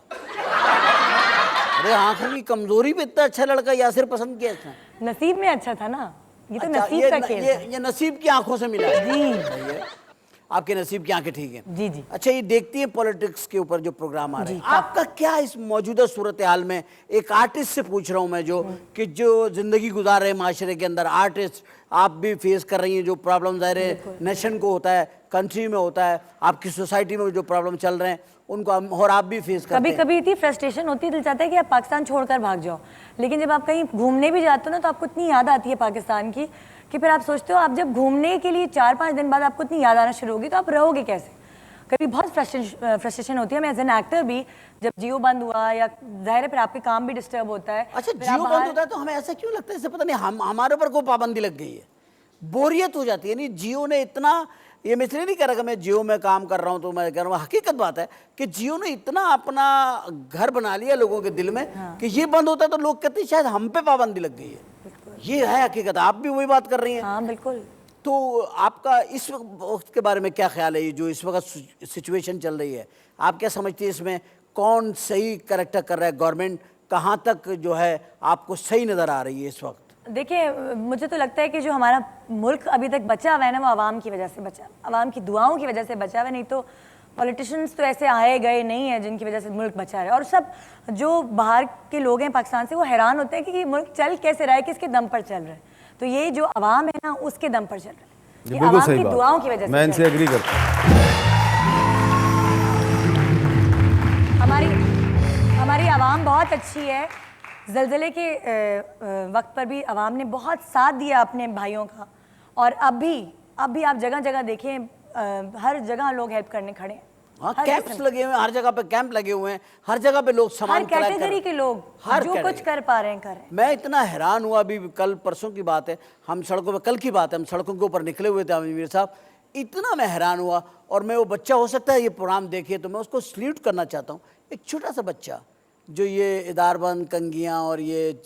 अरे आंखों की कमजोरी पे इतना अच्छा लड़का यासिर पसंद किया इसने। नसीब में अच्छा था ना, ये तो अच्छा, नसीब का खेल है। ये नसीब की आंखों से मिला है। जी। आपके नसीब की आंखें ठीक हैं। जी जी। अच्छा, ये देखती हैं पॉलिटिक्स के ऊपर जो प्रोग्राम आ रहे हैं, आपका क्या इस मौजूदा सूरत हाल में, एक आर्टिस्ट से पूछ रहा हूँ मैं, जो जिंदगी गुजार रहे हैं माशरे के अंदर, आर्टिस्ट आप भी फेस कर रही हैं जो प्रॉब्लम ज़ाहिर है नेशन को होता है, कंट्री में होता है, आपकी सोसाइटी में जो प्रॉब्लम चल रहे हैं उनको और आप भी फेस करते हैं। कभी कभी इतनी फ्रस्ट्रेशन होती है, दिल चाहता है कि आप पाकिस्तान छोड़कर भाग जाओ, लेकिन जब आप कहीं घूमने भी जाते हो ना तो आपको इतनी याद आती है पाकिस्तान की कि फिर आप सोचते हो, आप जब घूमने के लिए 4-5 दिन बाद आपको इतनी याद आना शुरू होगी तो आप रहोगे कैसे। कभी बहुत फ्रस्ट्रेशन होती है। मैं एज एन एक्टर भी, जब जियो बंद हुआ या जाहिर है फिर आपके काम भी डिस्टर्ब होता है। अच्छा, जियो बंद होता है तो हमें ऐसा क्यों लगता है, जैसे पता नहीं हमारे ऊपर कोई पाबंदी लग गई है, बोरियत हो जाती है। नहीं, जियो ने इतना, ये मैं इसलिए नहीं कह रहा कि मैं जियो में काम कर रहा हूँ तो मैं कह रहा हूँ, हकीकत बात है कि जियो ने इतना अपना घर बना लिया लोगों के दिल में कि ये बंद होता है तो लोग कहते हैं शायद हम पे पाबंदी लग गई है। ये है हकीकत, आप भी वही बात कर रही हैं। हाँ बिल्कुल। तो आपका इस वक्त के बारे में क्या ख्याल है, ये जो इस वक्त सिचुएशन चल रही है, आप क्या समझती है इसमें कौन सही करेक्टर कर रहा है, गवर्नमेंट कहाँ तक जो है आपको सही नज़र आ रही है इस वक्त? देखिए, मुझे तो लगता है कि जो हमारा मुल्क अभी तक बचा हुआ है ना, वो आवाम की वजह से बचा, आवाम की दुआओं की वजह से बचा हुआ है। नहीं तो पॉलिटिशियंस तो ऐसे आए गए नहीं है जिनकी वजह से मुल्क बचा है। और सब जो बाहर के लोग हैं पाकिस्तान से, वो हैरान होते हैं कि ये मुल्क चल कैसे रहा है, किसके दम पर चल रहा है। तो ये जो आवाम है ना, उसके दम पर चल रहा है, ये आवाम की दुआओं की वजह से। मैं इनसे एग्री करता हूं। हमारी आवाम बहुत अच्छी है। ज़लज़ले के वक्त पर भी आवाम ने बहुत साथ दिया अपने भाइयों का, और अब भी आप जगह जगह देखें, हर जगह लोग हेल्प करने खड़े हैं। हाँ, कैंप्स लगे हुए हैं, हर जगह पे कैंप लगे हुए हैं, हर जगह पे लोग सामान हर कैटेगरी के लोग जो कुछ कर पा रहे हैं कर रहे हैं। मैं इतना हैरान हुआ, अभी कल परसों की बात है, हम सड़कों पे, कल की बात है, हम सड़कों के ऊपर निकले हुए थे आमिर साहब, इतना मैं हैरान हुआ। और मैं वो बच्चा, हो सकता है ये प्रोग्राम देखिए तो मैं उसको सल्यूट करना चाहता हूँ, एक छोटा सा बच्चा जो ये इदारबंद कंगियाँ और ये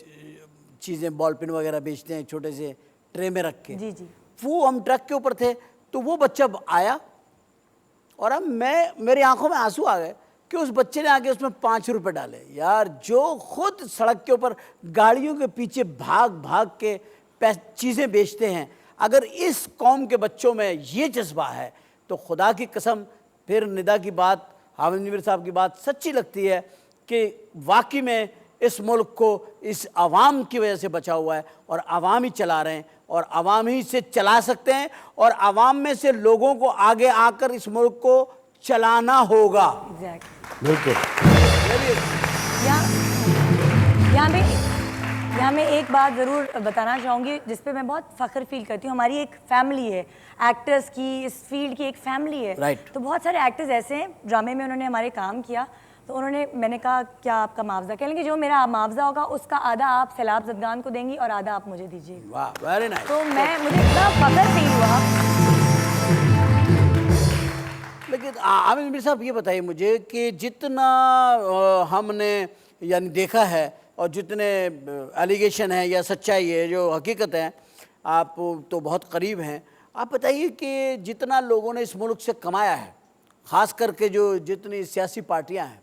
चीज़ें बॉल पेन वगैरह बेचते हैं छोटे से ट्रे में रख के, जी जी, वो हम ट्रक के ऊपर थे तो वो बच्चा आया और अब मेरी आंखों में आंसू आ गए कि उस बच्चे ने आके उसमें 5 रुपए डाले। यार, जो खुद सड़क के ऊपर गाड़ियों के पीछे भाग भाग के चीज़ें बेचते हैं, अगर इस कौम के बच्चों में ये जज्बा है तो खुदा की कसम, फिर निदा की बात, हामिद मीर साहब की बात सच्ची लगती है कि वाकई में इस मुल्क को इस आवाम की वजह से बचा हुआ है और आवाम ही चला रहे हैं और आवाम ही से चला सकते हैं और आवाम में से लोगों को आगे आकर इस मुल्क को चलाना होगा। बिल्कुल। यहाँ मैं एक बात ज़रूर बताना चाहूँगी जिस पे मैं बहुत फ़ख्र फील करती हूँ। हमारी एक फैमिली है एक्टर्स की, इस फील्ड की एक फैमिली है। Right. तो बहुत सारे एक्टर्स ऐसे हैं ड्रामे में उन्होंने हमारे काम किया, तो मैंने कहा क्या आपका मुआवजा, कह लेंगे जो मेरा मुआवजा होगा उसका आधा आप सैलाब ज़दगान को देंगी और आधा आप मुझे दीजिएगा। वाह, वेरी नाइस। तो मुझे इतना फ़ख्र फील हुआ। लेकिन आमिर मीर साहब ये बताइए मुझे कि जितना हमने यानी देखा है और जितने एलिगेशन है या सच्चाई है, जो हकीकत है, आप तो बहुत करीब हैं, आप बताइए कि जितना लोगों ने इस मुल्क से कमाया है, ख़ास करके जो जितनी सियासी पार्टियां हैं,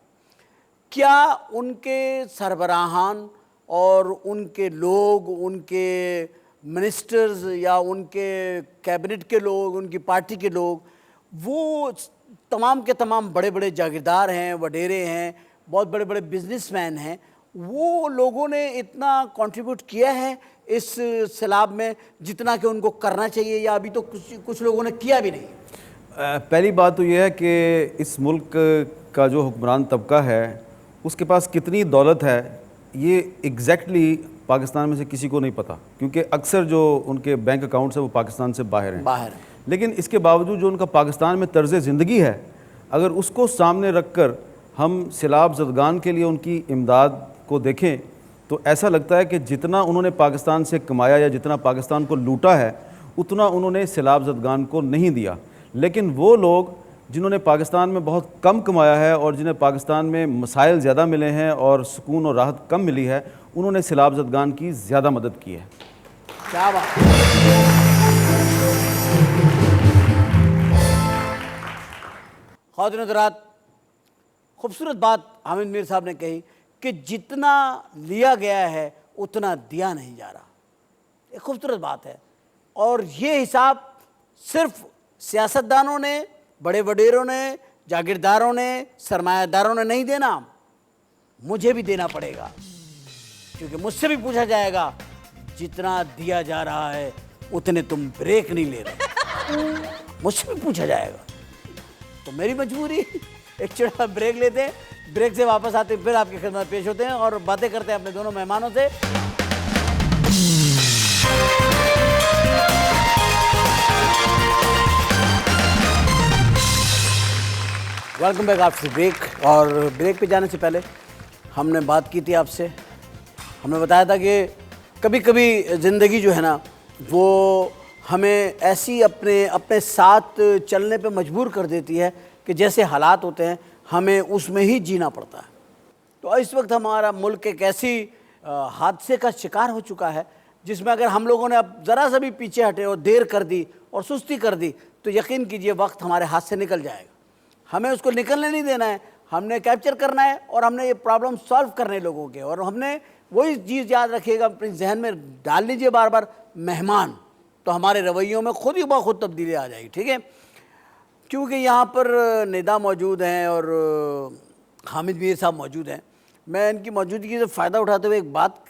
क्या उनके सरबराहान और उनके लोग, उनके मिनिस्टर्स या उनके कैबिनेट के लोग, उनकी पार्टी के लोग, वो तमाम के तमाम बड़े बड़े जागीरदार हैं, वडेरे हैं, बहुत बड़े बड़े बिजनेसमैन हैं, वो लोगों ने इतना कंट्रीब्यूट किया है इस सैलाब में जितना कि उनको करना चाहिए, या अभी तो कुछ लोगों ने किया भी नहीं? पहली बात तो यह है कि इस मुल्क का जो हुक्मरान तबका है उसके पास कितनी दौलत है ये एग्जैक्टली पाकिस्तान में से किसी को नहीं पता, क्योंकि अक्सर जो उनके बैंक अकाउंट्स हैं वो पाकिस्तान से बाहर हैं। लेकिन इसके बावजूद जो उनका पाकिस्तान में तर्ज़ ज़िंदगी है, अगर उसको सामने रख कर हम सैलाब ज़दगान के लिए उनकी इमदाद को देखें तो ऐसा लगता है कि जितना उन्होंने पाकिस्तान से कमाया या जितना पाकिस्तान को लूटा है उतना उन्होंने सैलाब ज़दगान को नहीं दिया। लेकिन वो लोग जिन्होंने पाकिस्तान में बहुत कम कमाया है और जिन्हें पाकिस्तान में मसाइल ज़्यादा मिले हैं और सुकून और राहत कम मिली है, उन्होंने सैलाब ज़दगान की ज़्यादा मदद की है। क्या बात। ख़वातीन हज़रात, खूबसूरत बात हामिद मीर साहब ने कही कि जितना लिया गया है उतना दिया नहीं जा रहा। एक खूबसूरत बात है और ये हिसाब सिर्फ सियासतदानों ने, बड़े वडेरों ने, जागीरदारों ने, सरमायादारों ने नहीं देना, मुझे भी देना पड़ेगा, क्योंकि मुझसे भी पूछा जाएगा जितना दिया जा रहा है उतने तुम ब्रेक नहीं ले रहे। मुझसे भी पूछा जाएगा, तो मेरी मजबूरी एक छोटा ब्रेक लेते हैं, ब्रेक से वापस आते फिर आपकी खिदमत पेश होते हैं और बातें करते हैं अपने दोनों मेहमानों से। Welcome back after break. और ब्रेक पे जाने से पहले हमने बात की थी आपसे, हमने बताया था कि कभी कभी ज़िंदगी जो है ना वो हमें ऐसी अपने साथ चलने पे मजबूर कर देती है कि जैसे हालात होते हैं हमें उसमें ही जीना पड़ता है। तो इस वक्त हमारा मुल्क एक ऐसी हादसे का शिकार हो चुका है जिसमें अगर हम लोगों ने अब ज़रा सा भी पीछे हटे और देर कर दी और सुस्ती कर दी तो यकीन कीजिए वक्त हमारे हाथ से निकल जाएगा। हमें उसको निकलने नहीं देना है, हमने कैप्चर करना है और हमने ये प्रॉब्लम सॉल्व करने लोगों के। और हमने वही चीज़ याद रखिएगा, अपने जहन में डाल लीजिए बार बार, मेहमान, तो हमारे रवैयों में खुद ही बहुत तब्दीली आ जाएगी। ठीक है, क्योंकि यहाँ पर निदा मौजूद हैं और हामिद मीर साहब मौजूद हैं। मैं इनकी मौजूदगी से फ़ायदा उठाते हुए एक बात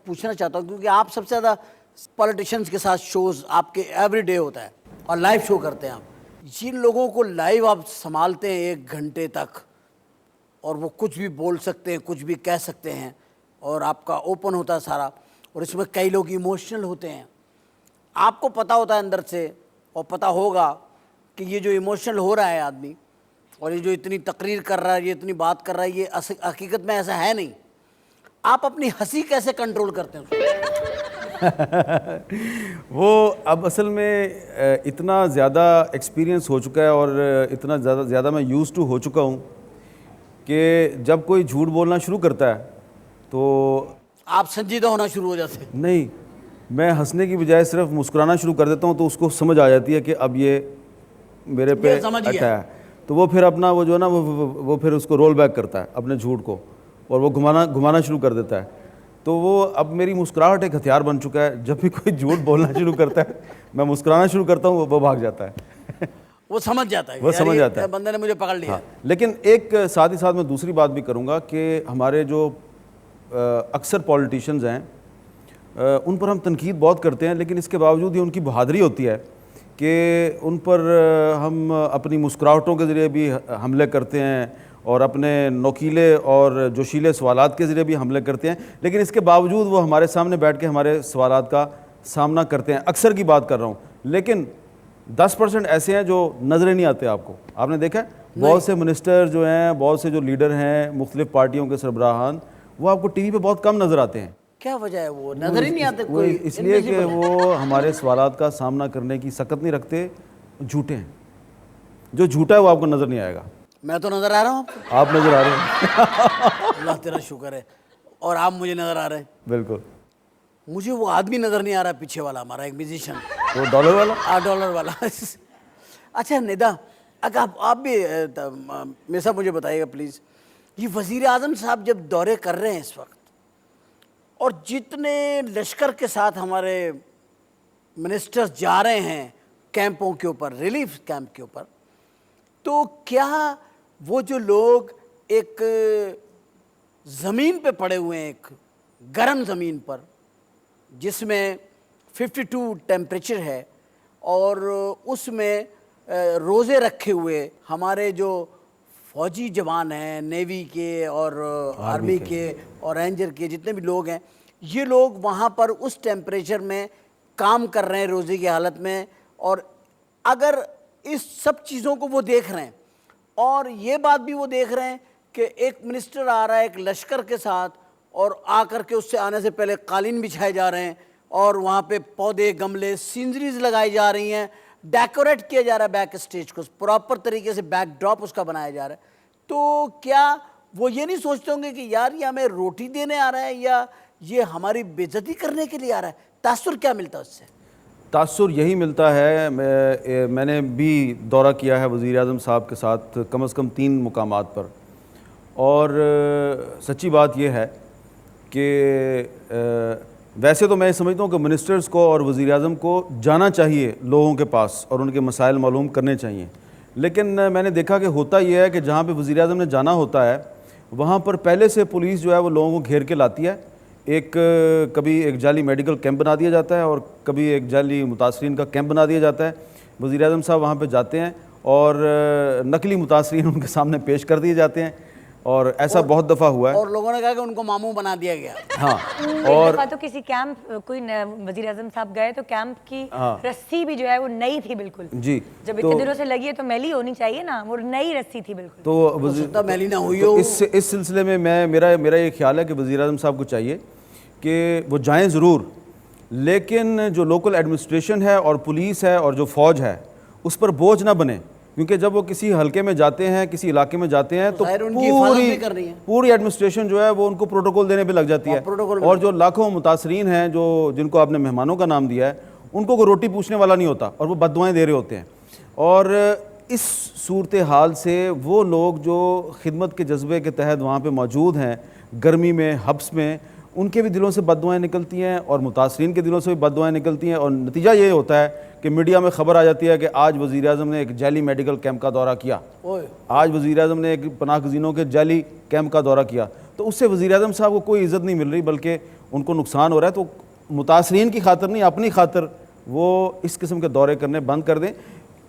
पूछना चाहता हूँ, क्योंकि आप सबसे ज़्यादा पॉलिटिशियंस के साथ शोज़ आपके एवरी डे होता है और लाइव शो करते हैं आप। जिन लोगों को लाइव आप संभालते हैं 1 घंटे तक और वो कुछ भी बोल सकते हैं, कुछ भी कह सकते हैं और आपका ओपन होता है सारा, और इसमें कई लोग इमोशनल होते हैं, आपको पता होता है अंदर से और पता होगा कि ये जो इमोशनल हो रहा है आदमी और ये जो इतनी तकरीर कर रहा है, ये इतनी बात कर रहा है, ये हकीकत में ऐसा है नहीं। आप अपनी हंसी कैसे कंट्रोल करते हैं? वो अब असल में इतना ज़्यादा एक्सपीरियंस हो चुका है और इतना ज़्यादा मैं यूज़ टू हो चुका हूँ कि जब कोई झूठ बोलना शुरू करता है तो आप संजीदा होना शुरू हो जाते हैं। नहीं, मैं हंसने की बजाय सिर्फ मुस्कुराना शुरू कर देता हूँ, तो उसको समझ आ जाती है कि अब ये मेरे पे अटका है। तो वो फिर अपना वो जो है ना वो फिर उसको रोल बैक करता है अपने झूठ को और वो घुमाना शुरू कर देता है। तो वो अब मेरी मुस्कुराहट एक हथियार बन चुका है। जब भी कोई झूठ बोलना शुरू करता है मैं मुस्कुराना शुरू करता हूँ, वो भाग जाता है। वो समझ जाता है, वो समझ जाता है, बंदे ने मुझे पकड़ लिया। हाँ, लेकिन एक साथ ही साथ मैं दूसरी बात भी करूँगा कि हमारे जो अक्सर पॉलिटिशियंस हैं उन पर हम तनकीद बहुत करते हैं, लेकिन इसके बावजूद ये उनकी बहादुरी होती है कि उन पर हम अपनी मुस्कुराहटों के ज़रिए भी हमले करते हैं और अपने नोकीले और जोशीले सवालात के ज़रिए भी हमले करते हैं, लेकिन इसके बावजूद वो हमारे सामने बैठ के हमारे सवालात का सामना करते हैं। अक्सर की बात कर रहा हूँ, लेकिन 10% ऐसे हैं जो नज़रें नहीं आते आपको। आपने देखा है बहुत से मिनिस्टर जो हैं, बहुत से जो लीडर हैं मुख्तलिफ पार्टियों के सरबराहान, वो आपको टीवी पे बहुत कम नज़र आते हैं। क्या वजह है? वो नज़र ही नहीं आते। कोई इसलिए कि वो हमारे सवालात का सामना करने की सकत नहीं रखते, झूठे हैं। जो झूठा है वो आपको नज़र नहीं आएगा। मैं तो नज़र आ रहा हूँ, आप नज़र आ रहे हैं। अल्लाह तेरा शुक्र है, और आप मुझे नज़र आ रहे हैं। बिल्कुल। मुझे वो आदमी नज़र नहीं आ रहा पीछे वाला, हमारा एक म्यूजिशियन, वो डॉलर वाला। $1 वाला। अच्छा निदा, अगर आप भी मेरे साथ मुझे बताइएगा प्लीज़, ये वज़ीर आज़म साहब जब दौरे कर रहे हैं इस वक्त और जितने लश्कर के साथ हमारे मिनिस्टर्स जा रहे हैं कैंपों के ऊपर, रिलीफ कैंप के ऊपर, तो क्या वो जो लोग एक ज़मीन पे पड़े हुए हैं, एक गर्म ज़मीन पर जिसमें 52 टेम्परेचर है और उसमें रोज़े रखे हुए हमारे जो फौजी जवान हैं, नेवी के और आर्मी के और रेंजर के जितने भी लोग हैं, ये लोग वहाँ पर उस टेम्परेचर में काम कर रहे हैं रोज़े की हालत में, और अगर इस सब चीज़ों को वो देख रहे हैं और ये बात भी वो देख रहे हैं कि एक मिनिस्टर आ रहा है एक लश्कर के साथ और आकर के उससे आने से पहले कालीन बिछाए जा रहे हैं और वहाँ पे पौधे, गमले, सीनरीज लगाई जा रही हैं, डेकोरेट किया जा रहा है बैक स्टेज को, प्रॉपर तरीके से बैकड्रॉप उसका बनाया जा रहा है, तो क्या वो ये नहीं सोचते होंगे कि यार ये हमें रोटी देने आ रहा है या ये हमारी बेइज्जती करने के लिए आ रहा है? तासुर क्या मिलता है उससे? तासुर यही मिलता है। मैंने भी दौरा किया है वज़ीर आज़म साहब के साथ कम से कम 3 मुकामात पर, और सच्ची बात यह है कि वैसे तो मैं समझता हूँ कि मिनिस्टर्स को और वज़ीर आज़म को जाना चाहिए लोगों के पास और उनके मसाइल मालूम करने चाहिए, लेकिन मैंने देखा कि होता यह है कि जहाँ पे वज़ीर आज़म ने जाना होता है वहाँ पर पहले से पुलिस जो है वो लोगों को घेर के लाती है। कभी एक जाली मेडिकल कैंप बना दिया जाता है और कभी एक जाली मुतासरीन का कैंप बना दिया जाता है। वज़ीर आज़म साहब वहाँ पे जाते हैं और नकली मुतासरीन उनके सामने पेश कर दिए जाते हैं, और ऐसा बहुत दफ़ा हुआ है। और लोगों ने कहा कि उनको मामू बना दिया गया। हाँ, और तो किसी कैंप कोई वज़ीर आज़म साहब गए तो कैंप की रस्सी भी जो है वो नई थी बिल्कुल जी। जब इतने दिनों से लगी है तो मैली होनी चाहिए ना, वो नई रस्सी थी बिल्कुल। तो मैली ना हुई हो। इस सिलसिले में मेरा ये ख्याल है कि वज़ीर आज़म साहब को चाहिए कि वो जाएँ ज़रूर, लेकिन जो लोकल एडमिनिस्ट्रेशन है और पुलिस है और जो फ़ौज है उस पर बोझ ना बने, क्योंकि जब वो किसी हलके में जाते हैं, किसी इलाके में जाते हैं तो पूरी एडमिनिस्ट्रेशन जो है वो उनको प्रोटोकॉल देने पे लग जाती है, और जो लाखों मुतासरीन हैं जिनको आपने मेहमानों का नाम दिया है उनको कोई रोटी पूछने वाला नहीं होता और वो बद्दुआएं दे रहे होते हैं। और इस सूरत हाल से वो लोग जो खिदमत के जज्बे के तहत वहाँ पर मौजूद हैं, गर्मी में, हब्स में, उनके भी दिलों से बद्दुआएं निकलती हैं और मुतासरीन के दिलों से भी बद्दुआएं निकलती हैं, और नतीजा ये होता है कि मीडिया में ख़बर आ जाती है कि आज वज़ीर आज़म ने एक जाली मेडिकल कैंप का दौरा किया, आज वज़ीर आज़म ने एक पनाह गज़ीनों के जाली कैंप का दौरा किया, तो उससे वज़ीर आज़म साहब को कोई इज़्ज़त नहीं मिल रही बल्कि उनको नुकसान हो रहा है। तो मुतासरीन की खातिर नहीं, अपनी खातिर वो इस किस्म के दौरे करने बंद कर दें।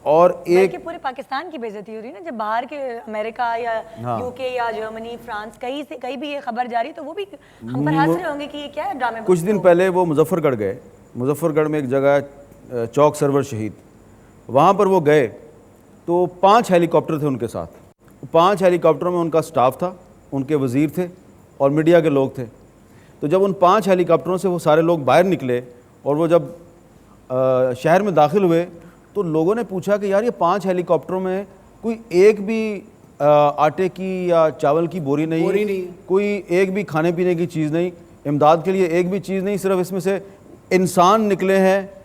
और एक पूरे पाकिस्तान की बेइज्जती हो रही है ना, जब बाहर के अमेरिका या यूके या जर्मनी, फ्रांस, कहीं भी ये खबर जा रही तो वो भी हम पर हंस रहे होंगे कि ये क्या है ड्रामे। कुछ दिन पहले वो मुजफ्फरगढ़ गए, मुजफ्फरगढ़ में एक जगह चौक सरवर शहीद, वहाँ पर वो गए तो 5 हेलीकॉप्टर थे उनके साथ। 5 हेलीकॉप्टरों में उनका स्टाफ था, उनके वज़ीर थे और मीडिया के लोग थे। तो जब उन 5 हेलीकॉप्टरों से वो सारे लोग बाहर निकले और वो जब शहर में दाखिल हुए तो लोगों ने पूछा कि यार ये 5 हेलीकॉप्टरों में कोई एक भी आटे की या चावल की बोरी नहीं, कोई एक भी खाने पीने की चीज़ नहीं, इमदाद के लिए एक भी चीज़ नहीं, सिर्फ इसमें से इंसान निकले हैं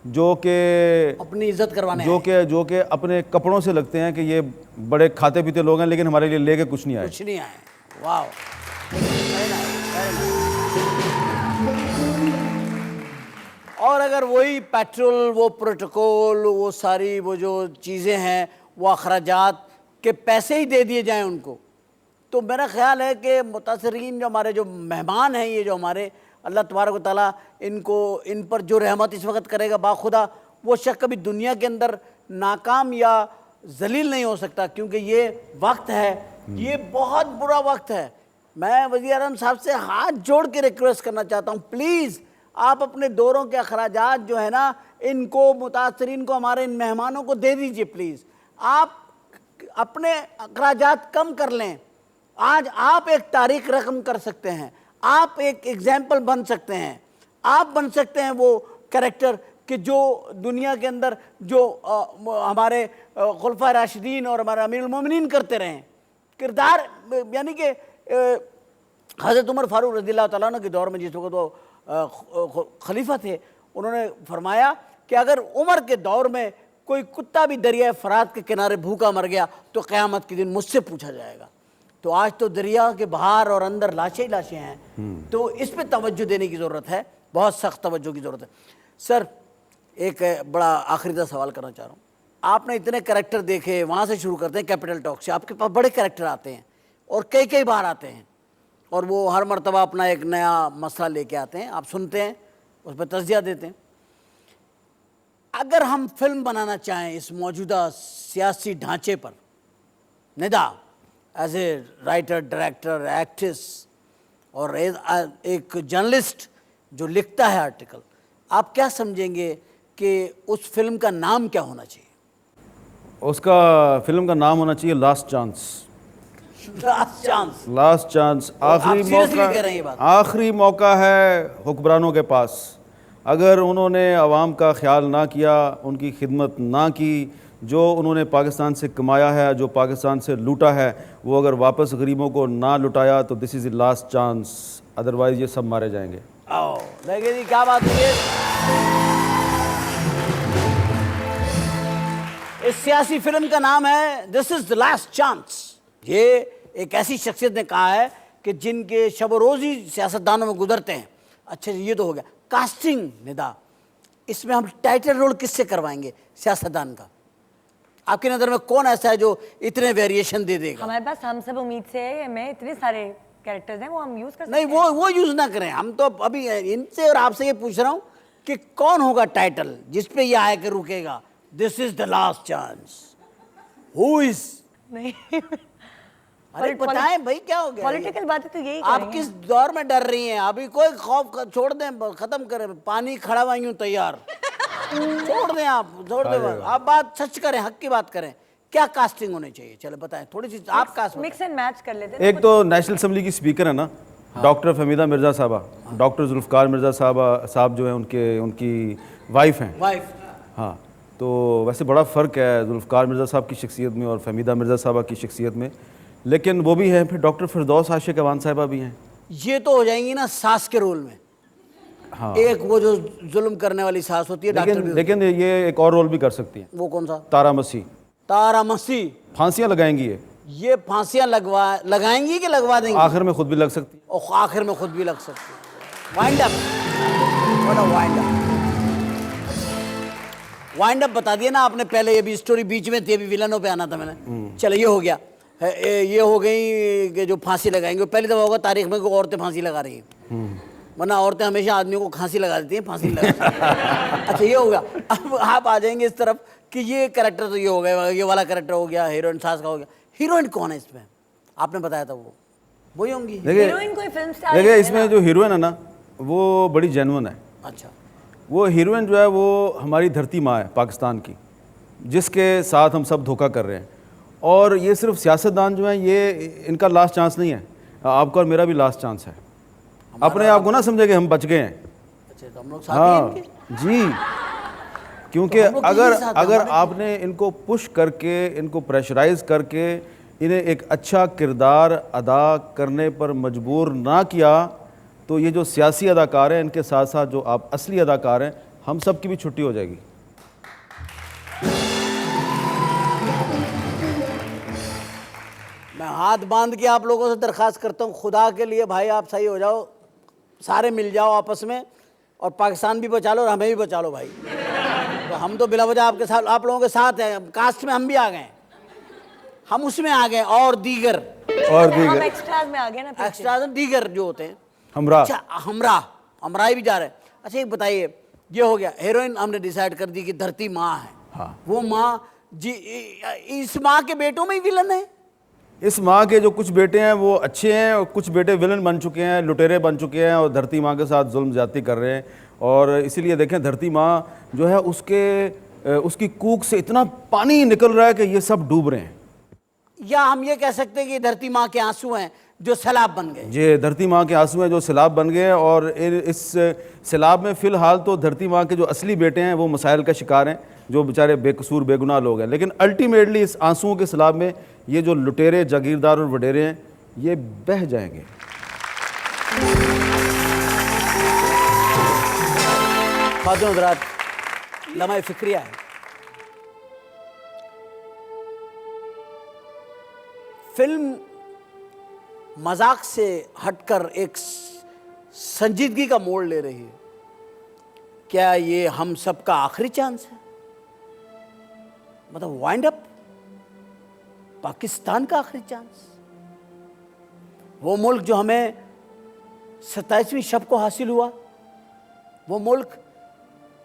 जो कि अपनी इज्जत करवाने, जो कि अपने कपड़ों से लगते हैं कि ये बड़े खाते पीते लोग हैं, लेकिन हमारे लिए लेके कुछ नहीं आए। वाह। और अगर वही पेट्रोल, वो प्रोटोकॉल, वो सारी वो जो चीज़ें हैं, वो अखराजात के पैसे ही दे दिए जाएं उनको, तो मेरा ख्याल है कि मुतासरीन जो हमारे जो मेहमान हैं, ये जो हमारे अल्लाह तबारक व तआला इन पर जो रहमत इस वक्त करेगा, बाखुदा वो शख्स कभी दुनिया के अंदर नाकाम या जलील नहीं हो सकता, क्योंकि ये वक्त है, ये बहुत बुरा वक्त है। मैं वज़ीर आज़म साहब से हाथ जोड़ के रिक्वेस्ट करना चाहता हूँ, प्लीज़ आप अपने दौरों के अखराजात जो है ना, इनको मुतासरीन को, हमारे इन मेहमानों को दे दीजिए प्लीज़। आप अपने अखराजात कम कर लें। आज आप एक तारीख रकम कर सकते हैं, आप एक एग्जाम्पल बन सकते हैं, आप बन सकते हैं वो कैरेक्टर कि जो दुनिया के अंदर जो हमारे खुलफा राशिदीन और हमारे अमीरुल मोमिनीन करते रहें किरदार, यानी कि हज़रत उमर फारूक रज़ियल्लाहु तआला अन्हु के दौर में जिस वक्त वो खलीफा थे, उन्होंने फरमाया कि अगर उमर के दौर में कोई कुत्ता भी दरिया फरात के किनारे भूखा मर गया तो क़यामत के दिन मुझसे पूछा जाएगा। तो आज तो दरिया के बाहर और अंदर लाशें ही लाशें हैं, तो इस पे तवज्जो देने की ज़रूरत है, बहुत सख्त तवज्जो की ज़रूरत है। सर, एक बड़ा आखिरी सवाल करना चाह रहा हूँ। आपने इतने कैरेक्टर देखे, वहाँ से शुरू करते हैं कैपिटल टॉक से, आपके पास बड़े कैरेक्टर आते हैं और कई बार आते हैं, और वो हर मरतबा अपना एक नया मसला लेके आते हैं, आप सुनते हैं, उस पर तज़किया देते हैं। अगर हम फिल्म बनाना चाहें इस मौजूदा सियासी ढांचे पर, Nida as a writer, director, actress और एक जर्नलिस्ट जो लिखता है आर्टिकल, आप क्या समझेंगे कि उस फिल्म का नाम क्या होना चाहिए? उसका फिल्म का नाम होना चाहिए लास्ट चांस। लास्ट चांस, आखिरी मौका है हुक्मरानों के पास। अगर उन्होंने आवाम का ख्याल ना किया, उनकी खिदमत ना की, जो उन्होंने पाकिस्तान से कमाया है, जो पाकिस्तान से लूटा है, वो अगर वापस गरीबों को ना लुटाया तो this is the last chance, otherwise ये सब मारे जाएंगे। देखिए जी, क्या बात है। इस सियासी फिल्म का नाम है this is the last chance. ये एक ऐसी शख्सियत ने कहा है कि जिनके शब रोज़ ही सियासतदानों में गुजरते हैं। अच्छा, ये तो हो गया। कास्टिंग निदा, इसमें हम टाइटल रोल किससे करवाएंगे सियासतदान का? आपकी नज़र में कौन ऐसा है जो इतने वेरिएशन दे देगा? हमारे पास हम सब उम्मीद से है में इतने सारे कैरेक्टर्स हैं, वो हम यूज कर सकते नहीं, वो यूज ना करें। हम तो अभी इनसे और आपसे ये पूछ रहा हूं कि कौन होगा टाइटल जिसपे ये आके रुकेगा, this is the last chance, who is? नहीं अरे बताएं भाई, क्या हो गया? पॉलिटिकल बातें तो यही आप किस दौर में डर रही हैं? अभी कोई खौफ छोड़ दें, खत्म करें। पानी खड़ा हुआ यूं तैयार, छोड़ दें, आप छोड़ दें। आप बात सच करें, हक की बात करें। क्या कास्टिंग होनी चाहिए? चलो बताएं, थोड़ी सी आप कास्ट मिक्स एंड मैच कर लेते हैं। एक तो नेशनल असेंबली की स्पीकर है ना, डॉक्टर फहमीदा मिर्ज़ा साहबा, डॉक्टर जुल्फ़कार मिर्ज़ा साहब जो है उनकी वाइफ हैं। वाइफ, हाँ, तो वैसे बड़ा फ़र्क है जुल्फ़कार मिर्ज़ा साहब की शख्सियत में और फहमीदा मिर्ज़ा साहबा की शख्सियत में, लेकिन वो भी हैं। फिर डॉक्टर फिरदौस आशिक अवान साहिबा भी हैं। ये तो हो जाएंगी ना सास के रोल में। हाँ, एक वो जो जुल्म करने वाली सास होती है, डॉक्टर भी लेकिन ये एक और रोल भी कर सकती हैं। वो कौन सा? तारा मसीह, तारा मसीह। फांसियाँ लगाएंगी ये फांसियां लगाएंगी कि लगवा देंगी? आखिर में खुद भी लग सकती है। और आखिर में खुद भी लग सकती है। Wind up, what a wind up. Wind up बता दिया ना आपने पहले, ये भी स्टोरी बीच में थी, अभी विलनों पे आना था मैंने। चलो ये हो गया, ये हो गई कि जो फांसी लगाएंगे। पहली दफा होगा तारीख में कोई औरतें फांसी लगा रही हैं, वरना औरतें हमेशा आदमियों को फांसी लगा देती हैं, फांसी लगा अच्छा ये हो गया। अब आप आ जाएंगे इस तरफ कि ये कैरेक्टर तो ये हो गया, ये वाला कैरेक्टर हो गया, हीरोइन सास का हो गया। हीरोइन कौन है इसमें? आपने बताया था वही होंगी हीरोइन। कोई फिल्म स्टार देखिए, इसमें जो हीरोइन है ना, वो बड़ी जेन्युइन है। अच्छा, वो हीरोइन जो है वो हमारी धरती माँ है पाकिस्तान की, जिसके साथ हम सब धोखा कर रहे हैं। और ये सिर्फ सियासतदान जो हैं, ये इनका लास्ट चांस नहीं है, आपका और मेरा भी लास्ट चांस है। अपने आप को ना समझे कि हम बच गए हैं। अच्छा, तो हम लोग साथ हैं इनके? जी, क्योंकि तो अगर आपने इनको पुश करके, इनको प्रेशराइज करके, इन्हें एक अच्छा किरदार अदा करने पर मजबूर ना किया, तो ये जो सियासी अदाकार हैं, इनके साथ साथ जो आप असली अदाकार हैं, हम सब की भी छुट्टी हो जाएगी। मैं हाथ बांध के आप लोगों से दरख्वास्त करता हूँ, खुदा के लिए भाई आप सही हो जाओ, सारे मिल जाओ आपस में, और पाकिस्तान भी बचा लो और हमें भी बचा लो भाई। तो हम तो बिला वजह आपके साथ, आप लोगों के साथ हैं। कास्ट में हम भी आ गए, हम उसमें आ गए, और दीगर हम एक्स्ट्राज में आ गए ना। एक्स्ट्रा दीगर जो होते हैं, हमरा, अच्छा हमरा भी जा रहे हैं। अच्छा एक बताइए, ये हो गया हीरोइन हमने डिसाइड कर दी कि धरती माँ है। हाँ, वो माँ जी, इस माँ के बेटों में ही विलन है। इस माँ के जो कुछ बेटे हैं वो अच्छे हैं, और कुछ बेटे विलन बन चुके हैं, लुटेरे बन चुके हैं, और धरती माँ के साथ जुल्म ज्यादती कर रहे हैं। और इसीलिए देखें, धरती माँ जो है उसकी कूक से इतना पानी निकल रहा है कि ये सब डूब रहे हैं। या हम ये कह सकते हैं कि धरती माँ के आंसू हैं जो सैलाब बन गए। ये धरती माँ के आंसू हैं जो सैलाब बन गए, और इस सैलाब में फ़िलहाल तो धरती माँ के जो असली बेटे हैं वो मसाइल का शिकार हैं, जो बेचारे बेकसूर बेगुनाह लोग हैं। लेकिन अल्टीमेटली इस आंसुओं के सैलाब में ये जो लुटेरे, जागीरदार और वडेरे हैं, ये बह जाएंगे। खातून हज़रात, लम्हा फिक्रिया है। फिल्म मजाक से हटकर एक संजीदगी का मोड़ ले रही है। क्या ये हम सब का आखिरी चांस है? मतलब वाइंड अप, पाकिस्तान का आखिरी चांस। वो मुल्क जो हमें 27वीं शब को हासिल हुआ, वो मुल्क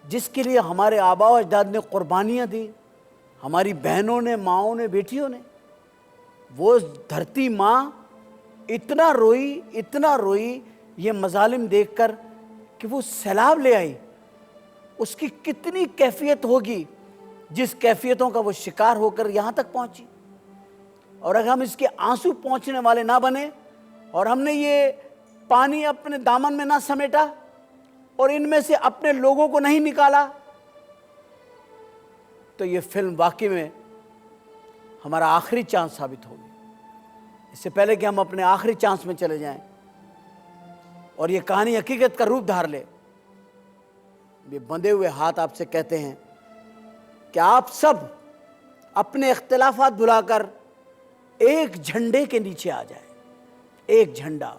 जिसके लिए हमारे आबा व अजदाद ने कुर्बानियाँ दी, हमारी बहनों ने, माँओं ने, बेटियों ने, वो धरती माँ इतना रोई ये मजालिम देखकर कि वो सैलाब ले आई। उसकी कितनी कैफियत होगी जिस कैफियतों का वो शिकार होकर यहाँ तक पहुँची। और अगर हम इसके आंसू पहुँचने वाले ना बने और हमने ये पानी अपने दामन में ना समेटा और इनमें से अपने लोगों को नहीं निकाला, तो ये फिल्म वाकई में हमारा आखिरी चांस साबित होगी। इससे पहले कि हम अपने आखिरी चांस में चले जाएं और ये कहानी हकीकत का रूप धार ले, ये बंधे हुए हाथ आपसे कहते हैं कि आप सब अपने इख्तिलाफात भुलाकर एक झंडे के नीचे आ जाए। एक झंडा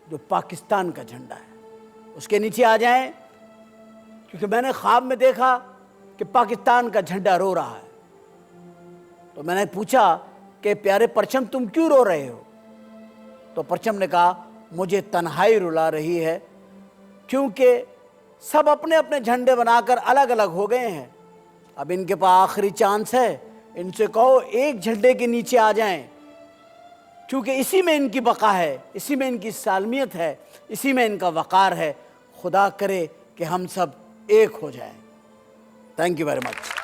जो पाकिस्तान का झंडा है, उसके नीचे आ जाएं क्योंकि मैंने ख्वाब में देखा कि पाकिस्तान का झंडा रो रहा है। तो मैंने पूछा कि प्यारे परचम तुम क्यों रो रहे हो? तो परचम ने कहा मुझे तन्हाई रुला रही है, क्योंकि सब अपने अपने झंडे बनाकर अलग अलग हो गए हैं। अब इनके पास आखिरी चांस है, इनसे कहो एक झंडे के नीचे आ जाएं, क्योंकि इसी में इनकी बका है, इसी में इनकी सालमियत है, इसी में इनका वक़ार है। खुदा करे कि हम सब एक हो जाएं। Thank you very much.